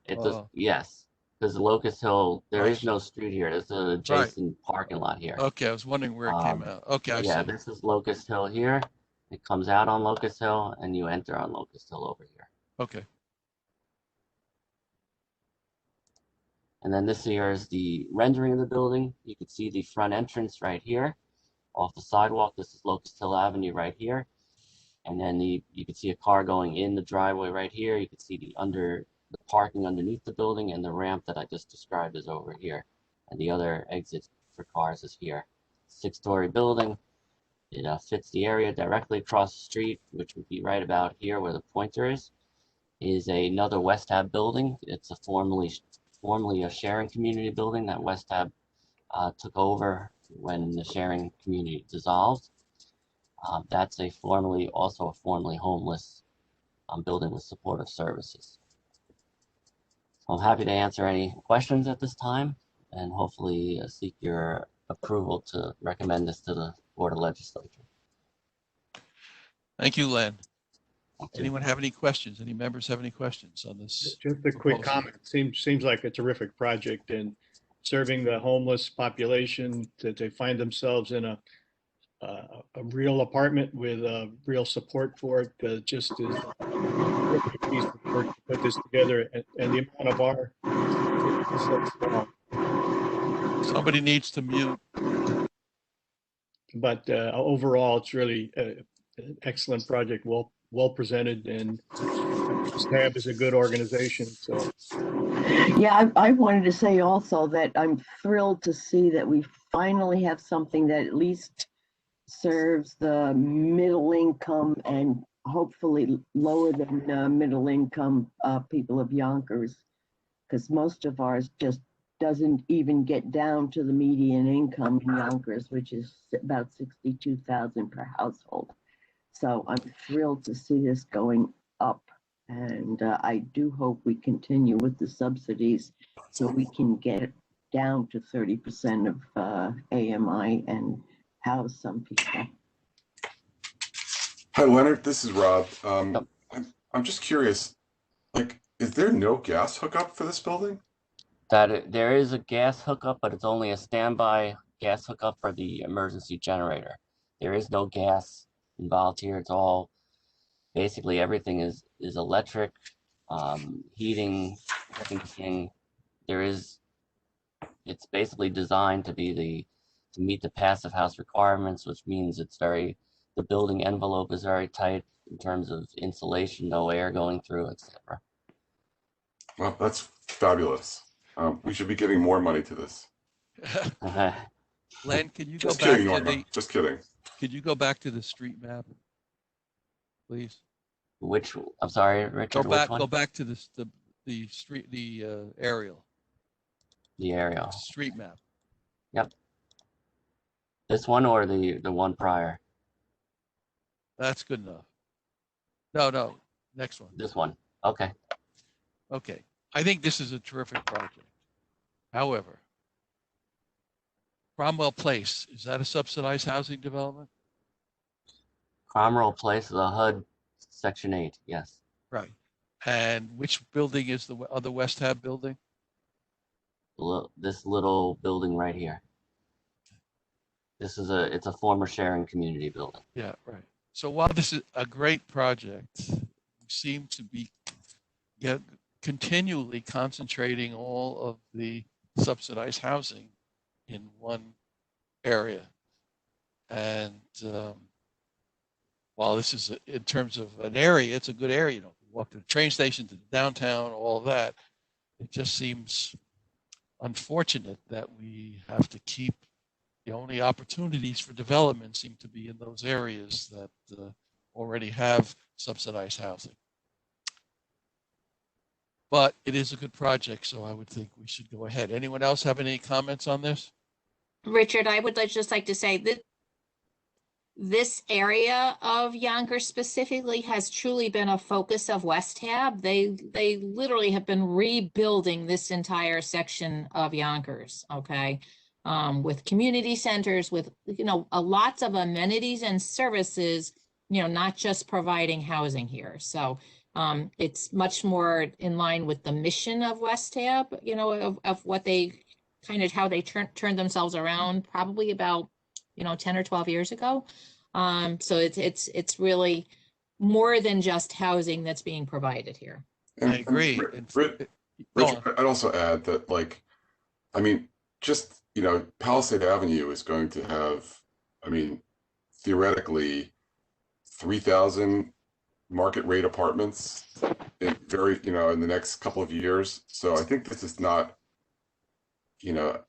yes. Because Locust Hill, there is no street here. There's an adjacent parking lot here.
Okay, I was wondering where it came out. Okay, I see.
This is Locust Hill here. It comes out on Locust Hill, and you enter on Locust Hill over here.
Okay.
And then this here is the rendering of the building. You can see the front entrance right here off the sidewalk. This is Locust Hill Avenue right here. And then you can see a car going in the driveway right here. You can see the parking underneath the building, and the ramp that I just described is over here. And the other exit for cars is here. 6-story building. It fits the area directly across the street, which would be right about here where the pointer is another West Hab building. It's a formerly a sharing community building that West Hab took over when the sharing community dissolved. That's also a formerly homeless building with supportive services. So I'm happy to answer any questions at this time, and hopefully seek your approval to recommend this to the Board of Legislature.
Thank you, Len. Anyone have any questions? Any members have any questions on this?
Just a quick comment. Seems like a terrific project, and serving the homeless population that they find themselves in a real apartment with real support for it. Just is a piece of work to put this together, and the amount of our
Somebody needs to mute.
But overall, it's really an excellent project, well presented, and SNAB is a good organization. So,
yeah, I wanted to say also that I'm thrilled to see that we finally have something that at least serves the middle income and hopefully lower than middle income people of Yonkers, because most of ours just doesn't even get down to the median income in Yonkers, which is about 62,000 per household. So I'm thrilled to see this going up, and I do hope we continue with the subsidies so we can get it down to 30% of AMI and house some people.
Hi, Leonard. This is Rob. I'm just curious, like, is there no gas hookup for this building?
There is a gas hookup, but it's only a standby gas hookup for the emergency generator. There is no gas involved here. It's all, basically everything is electric, heating, air conditioning. It's basically designed to meet the passive house requirements, which means the building envelope is very tight in terms of insulation, no air going through, etc.
Well, that's fabulous. We should be giving more money to this.
Len, can you go
Just
back
kidding,
to
Norma. Just kidding.
could you go back to the street map, please?
I'm sorry, Richard, which one?
Go back to the street, aerial.
The aerial.
Street map.
Yep. This one or the one prior?
That's good enough. No, next one.
This one. Okay.
Okay. I think this is a terrific project. However, Cromwell Place, is that a subsidized housing development?
Cromwell Place, the HUD, Section 8, yes.
Right. And which building is the other West Hab building?
This little building right here. It's a former sharing community building.
Yeah, right. So while this is a great project, we seem to be continually concentrating all of the subsidized housing in one area. And while this is, in terms of an area, it's a good area. You know, walk to the train station, to the downtown, all of that. It just seems unfortunate that we have to keep the only opportunities for development seem to be in those areas that already have subsidized housing. But it is a good project, so I would think we should go ahead. Anyone else have any comments on this?
Richard, I would just like to say that this area of Yonkers specifically has truly been a focus of West Hab. They literally have been rebuilding this entire section of Yonkers, okay? With community centers, with, lots of amenities and services, not just providing housing here. So it's much more in line with the mission of West Hab, of what they how they turned themselves around probably about 10 or 12 years ago. So it's really more than just housing that's being provided here.
I agree.
Rich, I'd also add that, Palisade Avenue is going to have, theoretically, 3,000 market rate apartments in in the next couple of years. So I think this is not, I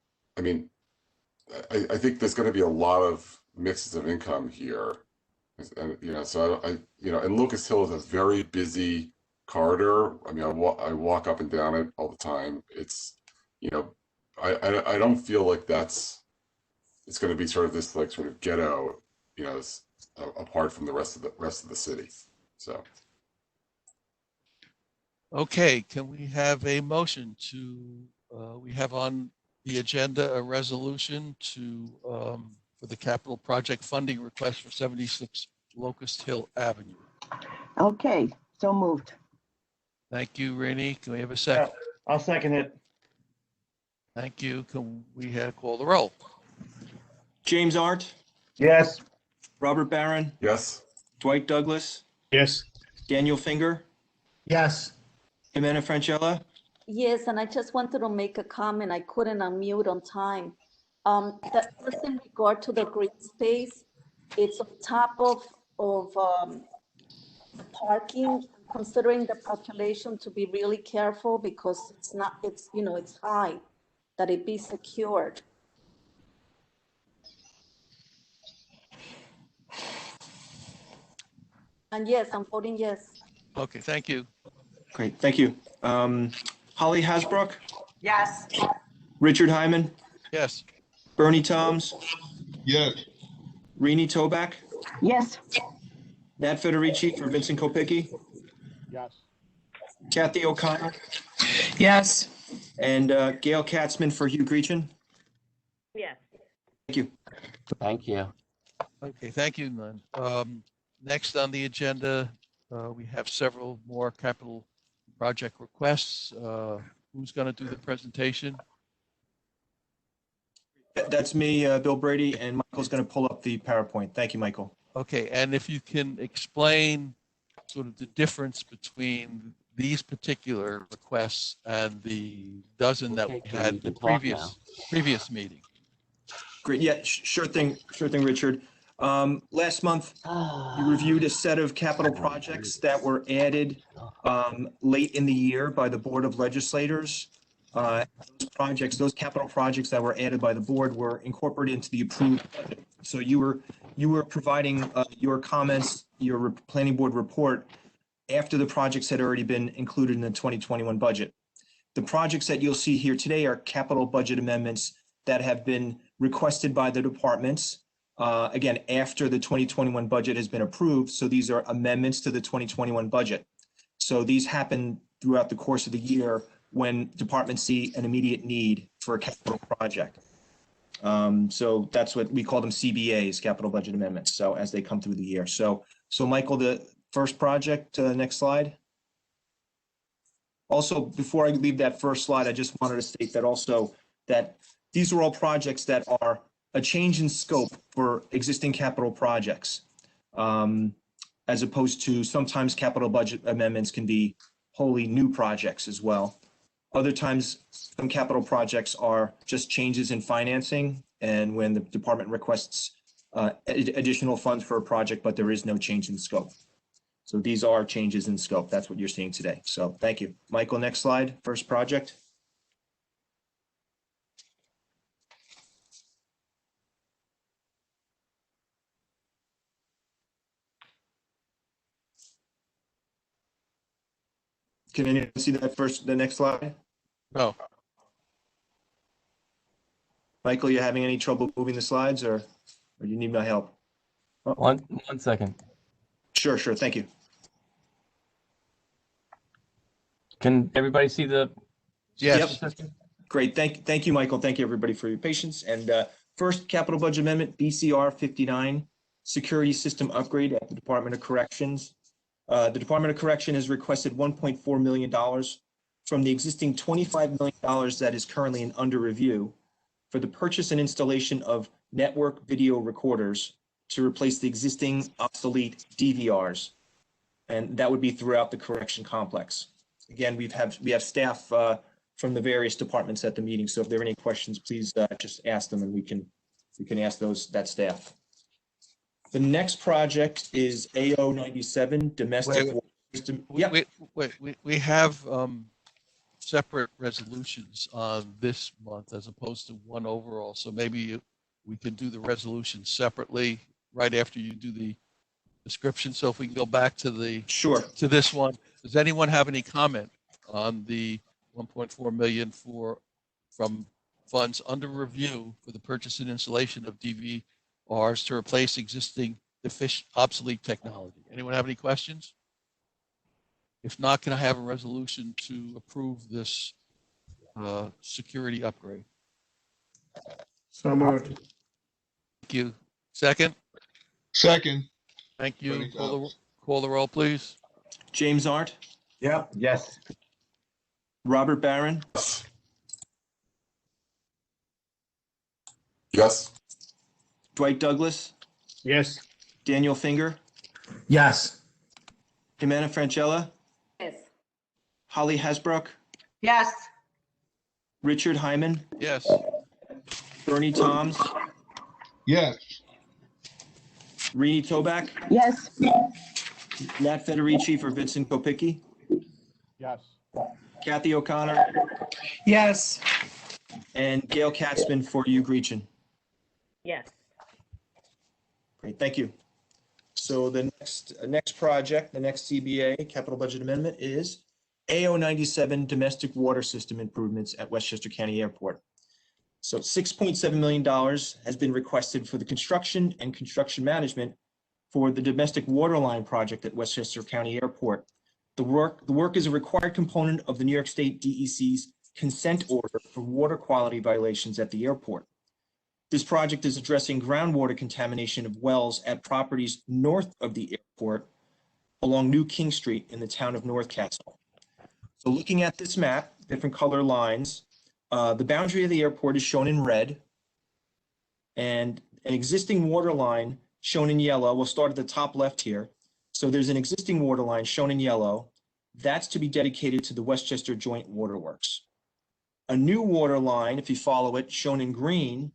think there's going to be a lot of mixes of income here, and and Lucas Hill is a very busy corridor. I walk up and down it all the time. It's, I don't feel like it's going to be sort of this sort of ghetto, apart from the rest of the city. So.
Okay, can we have a motion to? We have on the agenda a resolution for the capital project funding request for 76 Locust Hill Avenue.
Okay, so moved.
Thank you, Rainey. Can we have a second?
I'll second it.
Thank you. Can we call the roll?
James Art,
Yes.
Robert Barron,
Yes.
Dwight Douglas,
Yes.
Daniel Finger,
Yes.
Jimena Francella.
Yes, and I just wanted to make a comment. I couldn't unmute on time. That was in regard to the green space. It's on top of the parking, considering the population to be really careful because it's high, that it be secured. And yes, I'm voting yes.
Okay, thank you.
Great, thank you. Holly Hasbrook,
Yes.
Richard Hyman,
Yes.
Bernie Toms,
Yes.
Rini Toback,
Yes,
Nat Federici for Vincent Kopicki,
Yes.
Kathy O'Connor,
Yes.
and Gail Katzman for Hugh Greachin.
Yes.
Thank you.
Thank you.
Okay, thank you, Len. Next on the agenda, we have several more capital project requests. Who's going to do the presentation?
That's me, Bill Brady, and Michael's going to pull up the PowerPoint. Thank you, Michael.
Okay, and if you can explain sort of the difference between these particular requests and the dozen that we
Okay,
had
you
the
can talk now.
previous meeting.
Great. Yeah, sure thing, Richard. Last month, you reviewed a set of capital projects that were added late in the year by the Board of Legislators. Those capital projects that were added by the board were incorporated into the approved budget. So you were providing your comments, your planning board report after the projects had already been included in the 2021 budget. The projects that you'll see here today are capital budget amendments that have been requested by the departments. Again, after the 2021 budget has been approved. So these are amendments to the 2021 budget. So these happen throughout the course of the year when departments see an immediate need for a capital project. So that's what we call them, CBAs, capital budget amendments. So as they come through the year. So Michael, the first project, next slide. Also, before I leave that first slide, I just wanted to state that also that these are all projects that are a change in scope for existing capital projects, as opposed to sometimes capital budget amendments can be wholly new projects as well. Other times, some capital projects are just changes in financing, and when the department requests additional funds for a project, but there is no change in scope. So these are changes in scope. That's what you're seeing today. So thank you. Michael, next slide, first project. Can anyone see that the next slide?
No.
Michael, you having any trouble moving the slides or do you need my help? Oh.
One second.
Sure. Thank you.
Can everybody see the?
Yes.
Yep. Great. Thank you, Michael. Thank you, everybody, for your patience. And first capital budget amendment, BCR 59, security system upgrade at the Department of Corrections. The Department of Correction has requested $1.4 million from the existing $25 million that is currently under review for the purchase and installation of network video recorders to replace the existing obsolete DVRs. And that would be throughout the correction complex. Again, we have staff from the various departments at the meeting. So if there are any questions, please just ask them and we can ask that staff. The next project is AO 97 domestic water system.
We have separate resolutions on this month as opposed to one overall. So maybe we can do the resolution separately right after you do the description. So if we can go back to to this one, does anyone have any comment on the 1.4 million from funds under review for the purchase and installation of DVRs to replace existing obsolete technology? Anyone have any questions? If not, can I have a resolution to approve this security upgrade?
So moved.
Thank you. Second?
Second.
Thank you. Call the roll, please.
James Arndt?
Yep. Yes.
Robert Barron?
Yes.
Dwight Douglas?
Yes.
Daniel Finger?
Yes.
Jimena Francella?
Yes.
Holly Hasbrook?
Yes.
Richard Hyman?
Yes.
Bernie Toms?
Yes.
Rini Toback?
Yes.
Matt Federici for Vincent Kopicki?
Yes.
Kathy O'Connor?
Yes.
And Gail Katzman for Hugh Greachin.
Yes.
Great, thank you. So the next project, the next CBA capital budget amendment is AO 97 domestic water system improvements at Westchester County Airport. So $6.7 million has been requested for the construction and construction management for the domestic water line project at Westchester County Airport. The work is a required component of the New York State DEC's consent order for water quality violations at the airport. This project is addressing groundwater contamination of wells at properties north of the airport along New King Street in the town of North Castle. So looking at this map, different color lines, the boundary of the airport is shown in red. And an existing water line shown in yellow, we'll start at the top left here. So there's an existing water line shown in yellow. That's to be dedicated to the Westchester Joint Waterworks. A new water line, if you follow it, shown in green,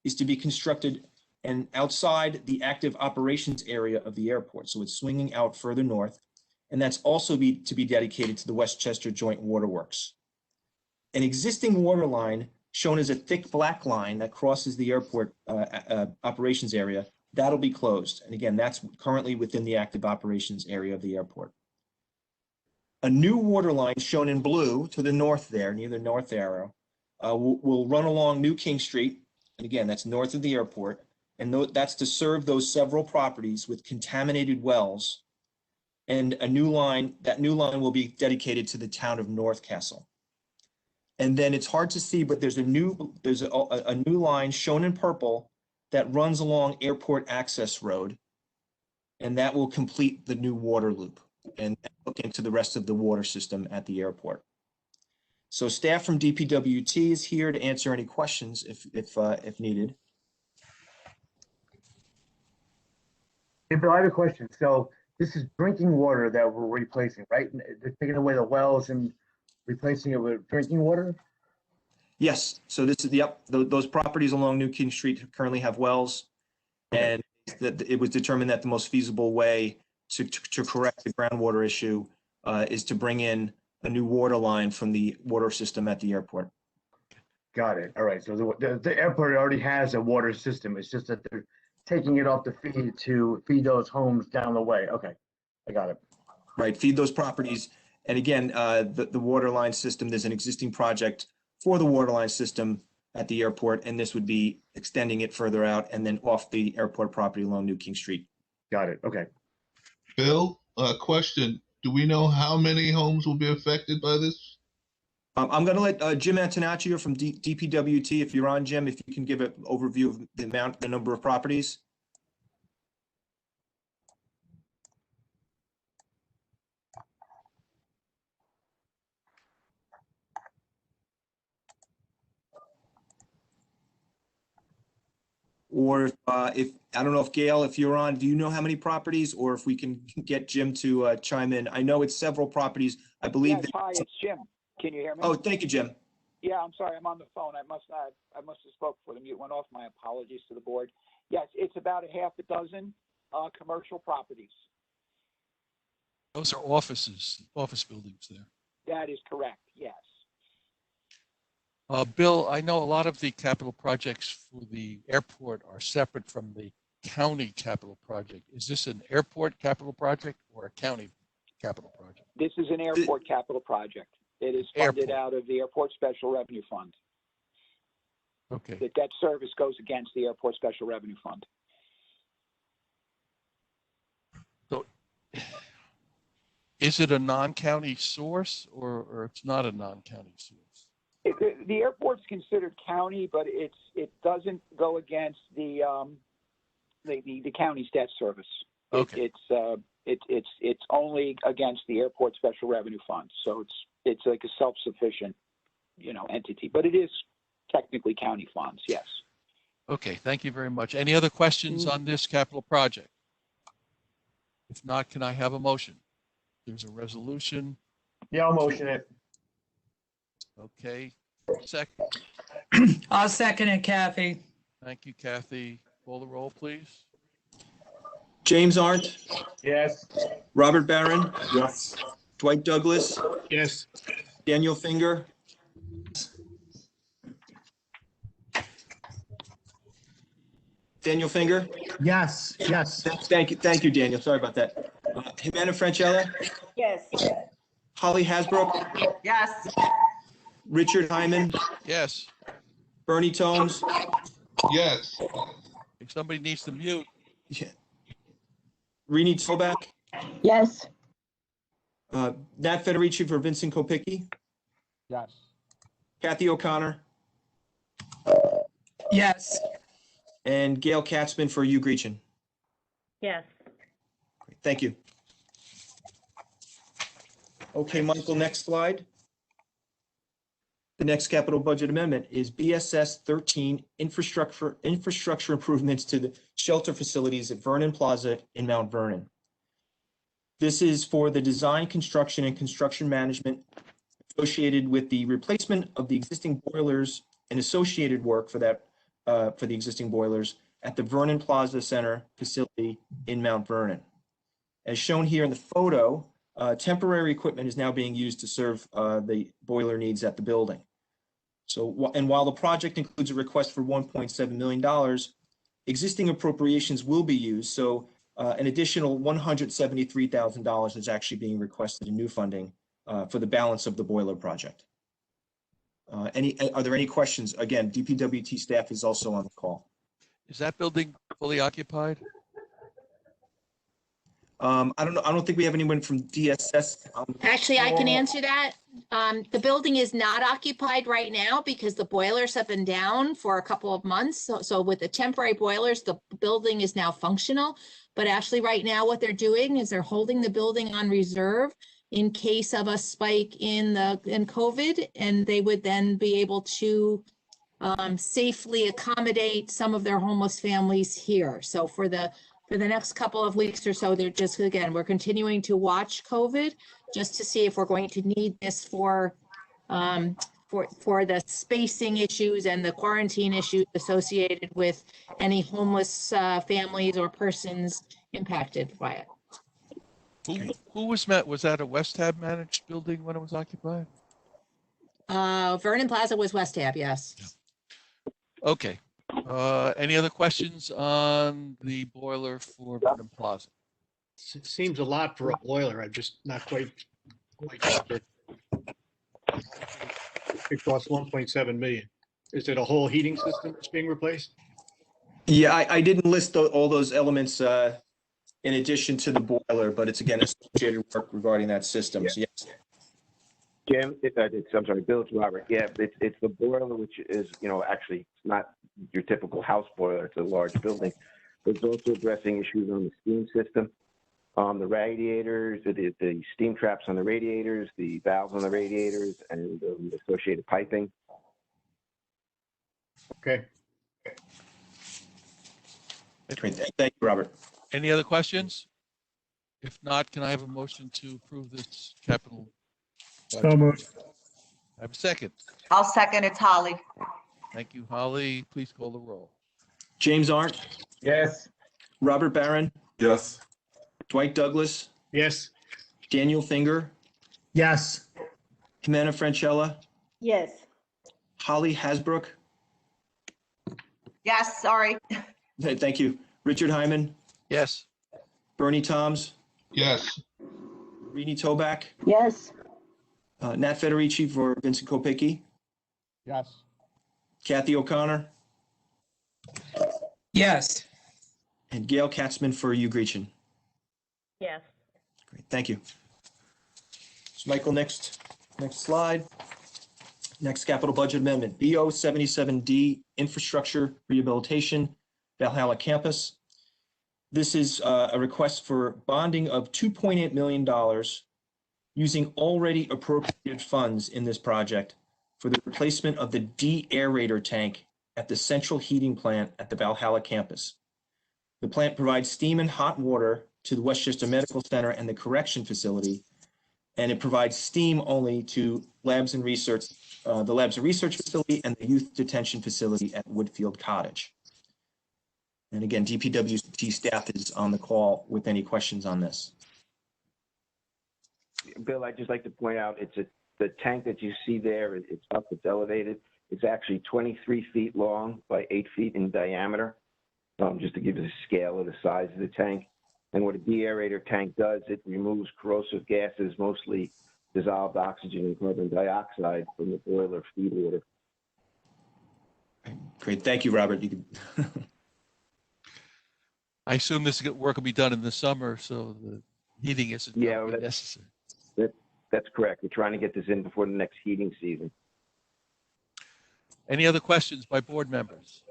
is to be constructed and outside the active operations area of the airport. So it's swinging out further north. And that's also to be dedicated to the Westchester Joint Waterworks. An existing water line shown as a thick black line that crosses the airport operations area, that'll be closed. And again, that's currently within the active operations area of the airport. A new water line shown in blue to the north there, near the north arrow, will run along New King Street. And again, that's north of the airport. And that's to serve those several properties with contaminated wells. And that new line will be dedicated to the town of North Castle. And then it's hard to see, but there's a new line shown in purple that runs along Airport Access Road. And that will complete the new water loop and look into the rest of the water system at the airport. So staff from DPWT is here to answer any questions if needed.
Hey, Bill, I have a question. So this is drinking water that we're replacing, right? They're taking away the wells and replacing it with drinking water?
Yes, so this is those properties along New King Street currently have wells. And that it was determined that the most feasible way to correct the groundwater issue is to bring in a new water line from the water system at the airport.
Got it. All right. So the airport already has a water system. It's just that they're taking it off the feed to feed those homes down the way. Okay, I got it.
Right, feed those properties. And again, the water line system, there's an existing project for the water line system at the airport, and this would be extending it further out and then off the airport property along New King Street.
Got it. Okay.
Bill, question. Do we know how many homes will be affected by this?
I'm going to let Jim Antonaccio from DPWT, if you're on, Jim, if you can give an overview of the number of properties. Or if I don't know if Gail, if you're on, do you know how many properties, or if we can get Jim to chime in? I know it's several properties. I believe.
Yes, hi, it's Jim. Can you hear me?
Oh, thank you, Jim.
Yeah, I'm sorry, I'm on the phone. I must have spoke before the mute went off. My apologies to the board. Yes, it's about a half a dozen commercial properties.
Those are office buildings there.
That is correct, yes.
Bill, I know a lot of the capital projects for the airport are separate from the county capital project. Is this an airport capital project or a county capital project?
This is an airport capital project. It is funded out of the Airport Special Revenue Fund.
Okay.
The debt service goes against the Airport Special Revenue Fund.
So is it a non-county source or it's not a non-county source?
The airport's considered county, but it doesn't go against the county's debt service.
Okay.
It's only against the Airport Special Revenue Fund. So it's like a self-sufficient, entity, but it is technically county funds. Yes.
Okay. Thank you very much. Any other questions on this capital project? If not, can I have a motion? There's a resolution.
Yeah, I'll motion it.
Okay. Second.
I'll second it, Kathy.
Thank you, Kathy. Call the roll, please.
James Arndt?
Yes.
Robert Barron?
Yes.
Dwight Douglas?
Yes.
Daniel Finger? Daniel Finger?
Yes.
Thank you, Daniel. Sorry about that. Jimena Franchella?
Yes.
Holly Hasbrook?
Yes.
Richard Hyman?
Yes.
Bernie Tomes?
Yes.
If somebody needs to mute.
Yeah. Rini Toback?
Yes.
Nat Federici for Vincent Kopicki?
Yes.
Kathy O'Connor?
Yes.
And Gail Katzman for Hugh Greachin.
Yes.
Thank you. Okay, Michael, next slide. The next capital budget amendment is BSS 13 infrastructure improvements to the shelter facilities at Vernon Plaza in Mount Vernon. This is for the design, construction, and construction management associated with the replacement of the existing boilers and associated work for that for the existing boilers at the Vernon Plaza Center facility in Mount Vernon. As shown here in the photo, temporary equipment is now being used to serve the boiler needs at the building. So, and while the project includes a request for $1.7 million, existing appropriations will be used. So an additional $173,000 is actually being requested in new funding for the balance of the boiler project. Are there any questions? Again, DPWT staff is also on the call.
Is that building fully occupied?
I don't think we have anyone from DSS.
Actually, I can answer that. The building is not occupied right now because the boilers have been down for a couple of months. So with the temporary boilers, the building is now functional. But actually right now what they're doing is they're holding the building on reserve in case of a spike in COVID, and they would then be able to safely accommodate some of their homeless families here. So for the next couple of weeks or so, they're just, again, we're continuing to watch COVID just to see if we're going to need this for the spacing issues and the quarantine issues associated with any homeless families or persons impacted by it.
Who was met? Was that a West Hab managed building when it was occupied?
Vernon Plaza was West Hab, yes.
Okay. Any other questions on the boiler for Vernon Plaza?
It seems a lot for a boiler. I'm just not quite sure. It costs 1.7 million. Is it a whole heating system that's being replaced?
Yeah, I didn't list all those elements in addition to the boiler, but it's again associated work regarding that system. Yeah. So yes.
Jim, I'm sorry, Bill, it's Robert. Yeah, it's the boiler, which is, actually not your typical house boiler. It's a large building. But it's also addressing issues on the steam system, the radiators, the steam traps on the radiators, the valves on the radiators, and the associated piping.
Okay.
Great. Thank you, Robert.
Any other questions? If not, can I have a motion to approve this capital budget?
So moved.
I have a second.
I'll second. It's Holly.
Thank you, Holly. Please call the roll.
James Arndt.
Yes.
Robert Barron.
Yes.
Dwight Douglas.
Yes.
Daniel Finger.
Yes.
Jimena Francella.
Yes.
Holly Hasbrook.
Yes, sorry.
Thank you. Richard Hyman.
Yes.
Bernie Toms.
Yes.
Rini Toback.
Yes.
Nat Federici for Vincent Kopicki.
Yes.
Kathy O'Connor.
Yes.
And Gail Katzman for Hugh Greachin.
Yes.
Great, thank you. So Michael, next slide. Next capital budget amendment, BO 77D Infrastructure Rehabilitation, Valhalla Campus. This is a request for bonding of $2.8 million using already appropriated funds in this project for the replacement of the de-aerator tank at the central heating plant at the Valhalla campus. The plant provides steam and hot water to the Westchester Medical Center and the correction facility, and it provides steam only to labs and research, the labs and research facility and the youth detention facility at Woodfield Cottage. And again, DPWT staff is on the call with any questions on this.
Bill, I'd just like to point out, the tank that you see there, it's up, it's elevated. It's actually 23 feet long by 8 feet in diameter, just to give you the scale of the size of the tank. And what a de-aerator tank does, it removes corrosive gases, mostly dissolved oxygen and carbon dioxide from the boiler feed water.
Great, thank you, Robert. You could
I assume this work will be done in the summer, so the heating isn't necessary.
That's correct. We're trying to get this in before the next heating season.
Any other questions by board members?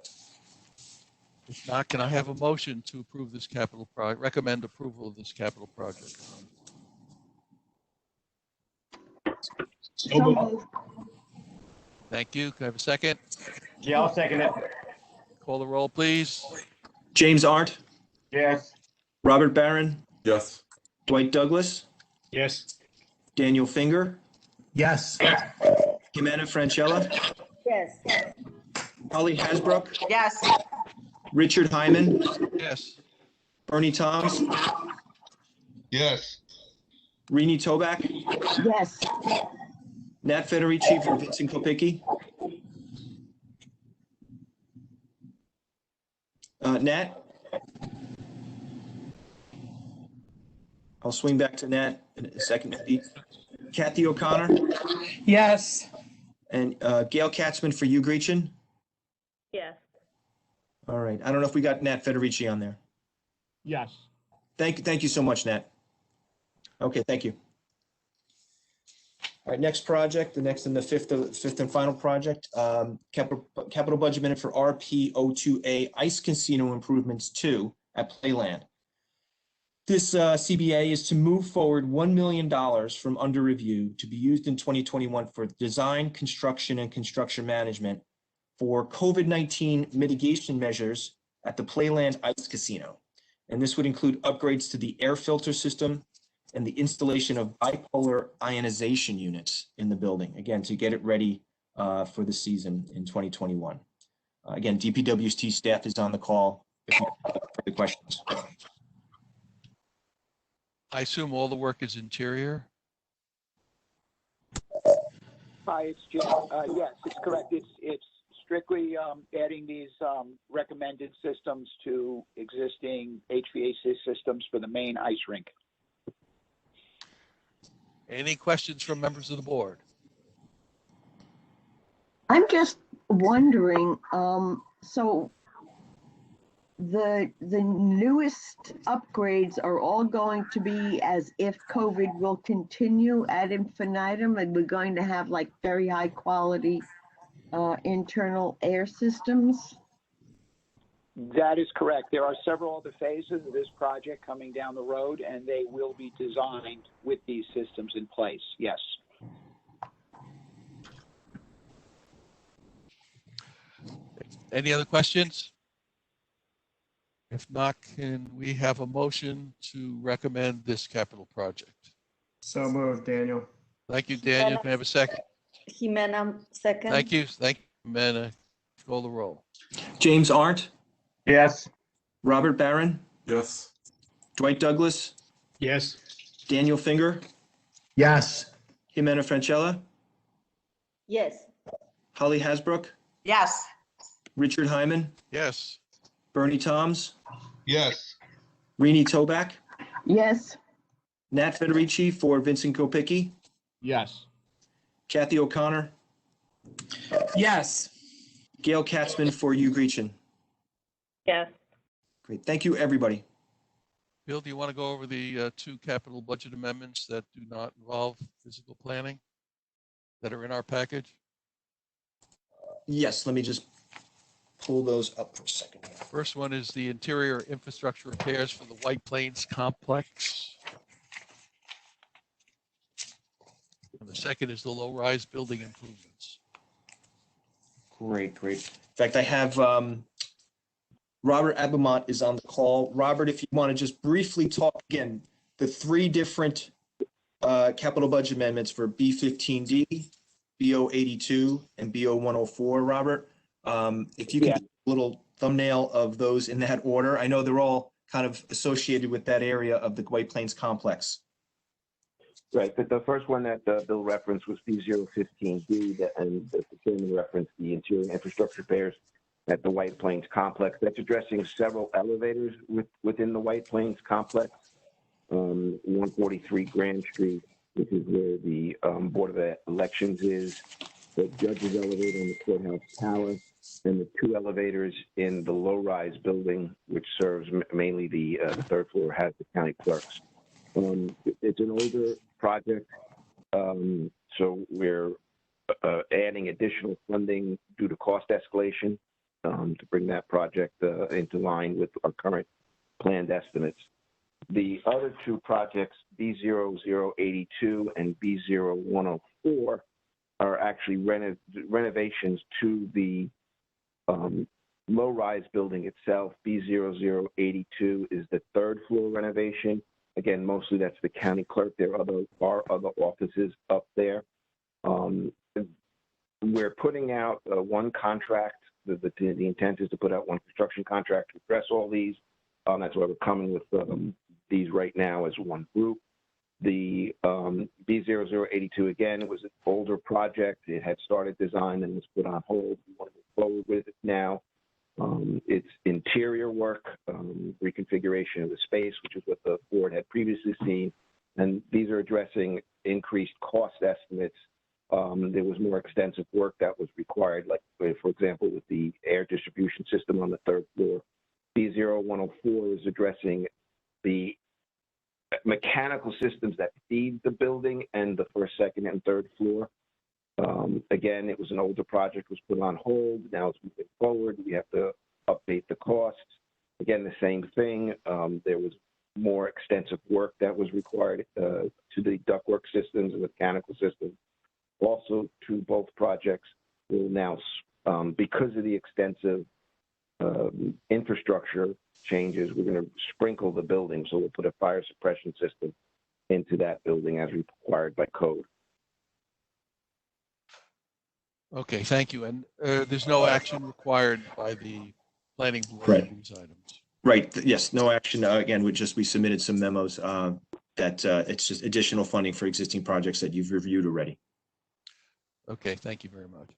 If not, can I have a motion to approve this capital project, recommend approval of this capital project?
So moved.
Thank you. Can I have a second?
Yeah, I'll second it.
Call the roll, please.
James Arndt,
Yes.
Robert Barron,
Yes.
Dwight Douglas,
Yes.
Daniel Finger,
Yes.
Jimena Francella,
Yes.
Holly Hasbrook,
Yes.
Richard Hyman,
Yes.
Bernie Toms,
Yes.
Rini Toback,
Yes.
Nat Federici for Vincent Kopicki. Nat? I'll swing back to Nat in a second. Kathy O'Connor
Yes.
and Gail Katzman for you, Gretchen.
Yes.
All right. I don't know if we got Nat Federici on there.
Yes.
Thank you so much, Nat. Okay, thank you. All right, next project, the next and the fifth and final project, capital budget minute for RP02A Ice Casino Improvements 2 at Playland. This CBA is to move forward $1 million from under review to be used in 2021 for design, construction, and construction management for COVID-19 mitigation measures at the Playland Ice Casino. And this would include upgrades to the air filter system and the installation of bipolar ionization units in the building, again, to get it ready for the season in 2021. Again, DPW's staff is on the call if you have further questions.
I assume all the work is interior?
Hi, it's Jim. Yes, it's correct. It's strictly adding these recommended systems to existing HVAC systems for the main ice rink.
Any questions from members of the board?
I'm just wondering, so the newest upgrades are all going to be as if COVID will continue ad infinitum, and we're going to have like very high quality internal air systems?
That is correct. There are several other phases of this project coming down the road, and they will be designed with these systems in place. Yes.
Any other questions? If not, can we have a motion to recommend this capital project?
So moved, Daniel.
Thank you, Daniel. Can I have a second?
Jimena, second.
Thank you. Thank you, Jimena. Call the roll.
James Arndt,
Yes.
Robert Barron,
Yes.
Dwight Douglas,
Yes.
Daniel Finger,
Yes.
Jimena Francella,
Yes.
Holly Hasbrook,
Yes.
Richard Hyman,
Yes.
Bernie Toms,
Yes.
Rini Toback,
Yes.
Nat Federici for Vincent Kopicki,
Yes.
Kathy O'Connor,
Yes.
Gail Katzman for you, Gretchen.
Yes.
Great. Thank you, everybody.
Bill, do you want to go over the two capital budget amendments that do not involve physical planning that are in our package?
Yes, let me just pull those up for a second.
First one is the interior infrastructure repairs for the White Plains complex. And the second is the low-rise building improvements.
Great. In fact, I have Robert Abamont is on the call. Robert, if you want to just briefly talk again, the three different capital budget amendments for B15D, BO82, and BO104, Robert. If you could
Yeah.
give a little thumbnail of those in that order. I know they're all kind of associated with that area of the White Plains complex.
Right, but the first one that Bill referenced was B015D, and the chairman referenced the interior infrastructure repairs at the White Plains complex. That's addressing several elevators within the White Plains complex. 143 Grand Street, which is where the Board of Elections is, the judge's elevator in the courthouse tower, and the two elevators in the low-rise building, which serves mainly the third floor, has the county clerks. It's an older project, so we're adding additional funding due to cost escalation to bring that project into line with our current planned estimates. The other two projects, B0082 and B0104, are actually renovations to the low-rise building itself. B0082 is the third floor renovation. Again, mostly that's the county clerk. There are other offices up there. We're putting out one contract. The intent is to put out one construction contract to address all these. That's why we're coming with these right now as one group. The B0082, again, was an older project. It had started design and was put on hold. We want to move forward with it now. It's interior work, reconfiguration of the space, which is what the board had previously seen. And these are addressing increased cost estimates. There was more extensive work that was required, like, for example, with the air distribution system on the third floor. B0104 is addressing the mechanical systems that feed the building and the first, second, and third floor. Again, it was an older project, was put on hold. Now it's moving forward. We have to update the costs. Again, the same thing. There was more extensive work that was required to the ductwork systems and mechanical systems. Also, to both projects, will now, because of the extensive infrastructure changes, we're going to sprinkle the building. So we'll put a fire suppression system into that building as required by code.
Okay, thank you. And there's no action required by the planning board
Right.
on these items.
Right, yes, no action. Again, we submitted some memos that it's just additional funding for existing projects that you've reviewed already.
Okay, thank you very much.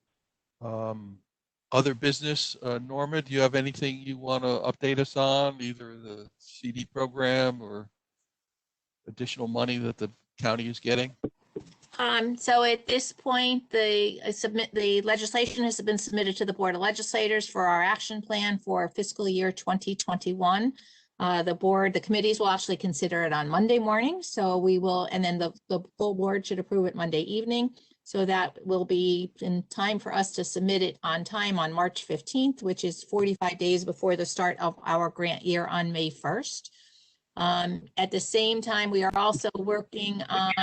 Other business, Norma, do you have anything you want to update us on, either the CD program or additional money that the county is getting?
So at this point, the legislation has been submitted to the Board of Legislators for our action plan for fiscal year 2021. The committees will actually consider it on Monday morning. So we will, and then the full board should approve it Monday evening. So that will be in time for us to submit it on time on March 15th, which is 45 days before the start of our grant year on May 1st. At the same time, we are also working on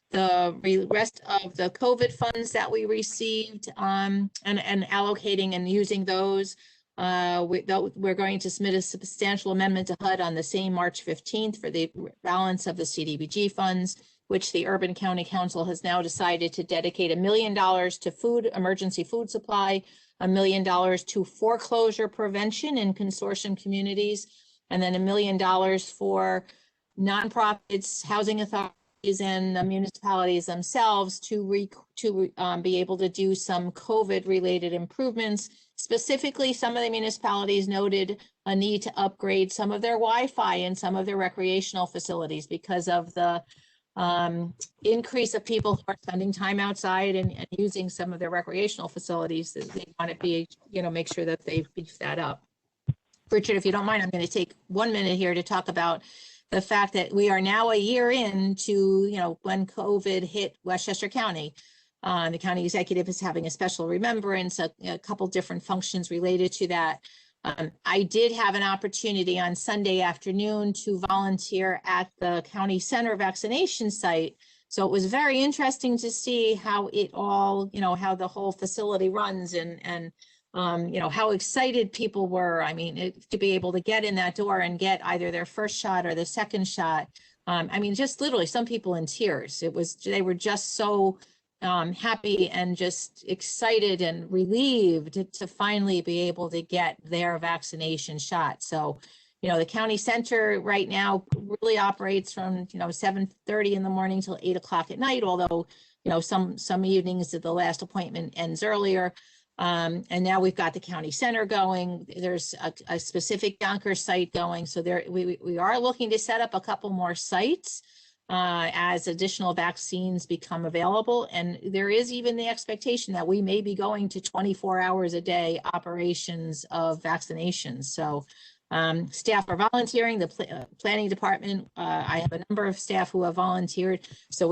the rest of the COVID funds that we received and allocating and using those. We're going to submit a substantial amendment to HUD on the same March 15th for the balance of the CDBG funds, which the Urban County Council has now decided to dedicate $1 million to emergency food supply, $1 million to foreclosure prevention in consortium communities, and then $1 million for nonprofits, housing authorities, and the municipalities themselves to be able to do some COVID-related improvements. Specifically, some of the municipalities noted a need to upgrade some of their Wi-Fi in some of their recreational facilities because of the increase of people who are spending time outside and using some of their recreational facilities. They want to be, make sure that they beef that up. Richard, if you don't mind, I'm going to take 1 minute here to talk about the fact that we are now a year into, when COVID hit Westchester County. The county executive is having a special remembrance, a couple different functions related to that. I did have an opportunity on Sunday afternoon to volunteer at the county center vaccination site. So it was very interesting to see how it all, how the whole facility runs and how excited people were. I mean, to be able to get in that door and get either their first shot or the second shot. I mean, just literally some people in tears. They were just so happy and just excited and relieved to finally be able to get their vaccination shot. So, the county center right now really operates from, 7:30 in the morning till 8 o'clock at night, although, some evenings the last appointment ends earlier. And now we've got the county center going. There's a specific Yonkers site going. So we are looking to set up a couple more sites as additional vaccines become available. And there is even the expectation that we may be going to 24 hours a day operations of vaccinations. So staff are volunteering. The planning department, I have a number of staff who have volunteered. So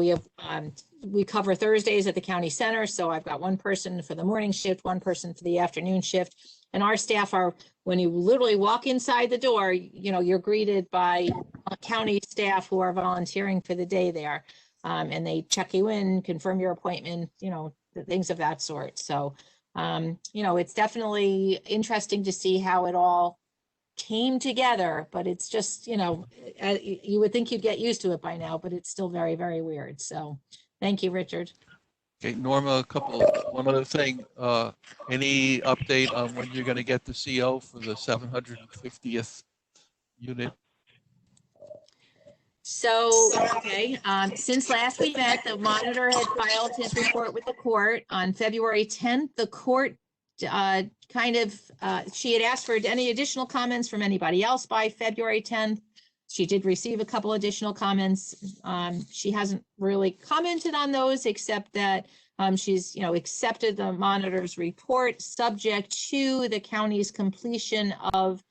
we cover Thursdays at the county center. So I've got one person for the morning shift, one person for the afternoon shift. And our staff are, when you literally walk inside the door, you're greeted by county staff who are volunteering for the day there. And they check you in, confirm your appointment, things of that sort. So, you know, it's definitely interesting to see how it all came together, but it's just, you know, you would think you'd get used to it by now, but it's still very, very weird. So thank you, Richard.
Okay, Norma, one other thing, any update on when you're going to get the CO for the 750th unit?
So, okay, since last we met, the monitor had filed his report with the court on February 10th. The court she had asked for any additional comments from anybody else by February 10th. She did receive a couple additional comments. She hasn't really commented on those except that she's, you know, accepted the monitor's report subject to the county's completion of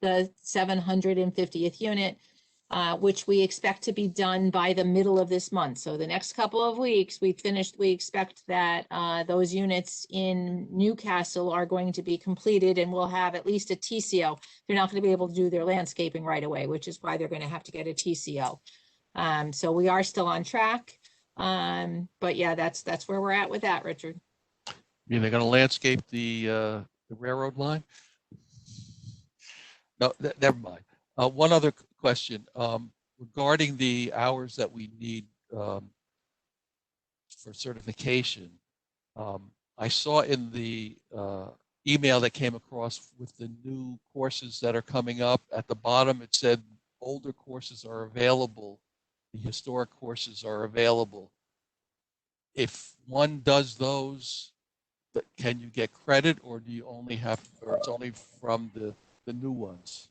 the 750th unit, which we expect to be done by the middle of this month. So the next couple of weeks, we expect that those units in Newcastle are going to be completed and we'll have at least a TCO. They're not going to be able to do their landscaping right away, which is why they're going to have to get a TCO. So we are still on track. But yeah, that's where we're at with that, Richard.
You mean they're going to landscape the railroad line? No, never mind. One other question regarding the hours that we need for certification. I saw in the email that came across with the new courses that are coming up at the bottom, it said older courses are available. The historic courses are available. If one does those, can you get credit, or do you only have, or it's only from the new ones?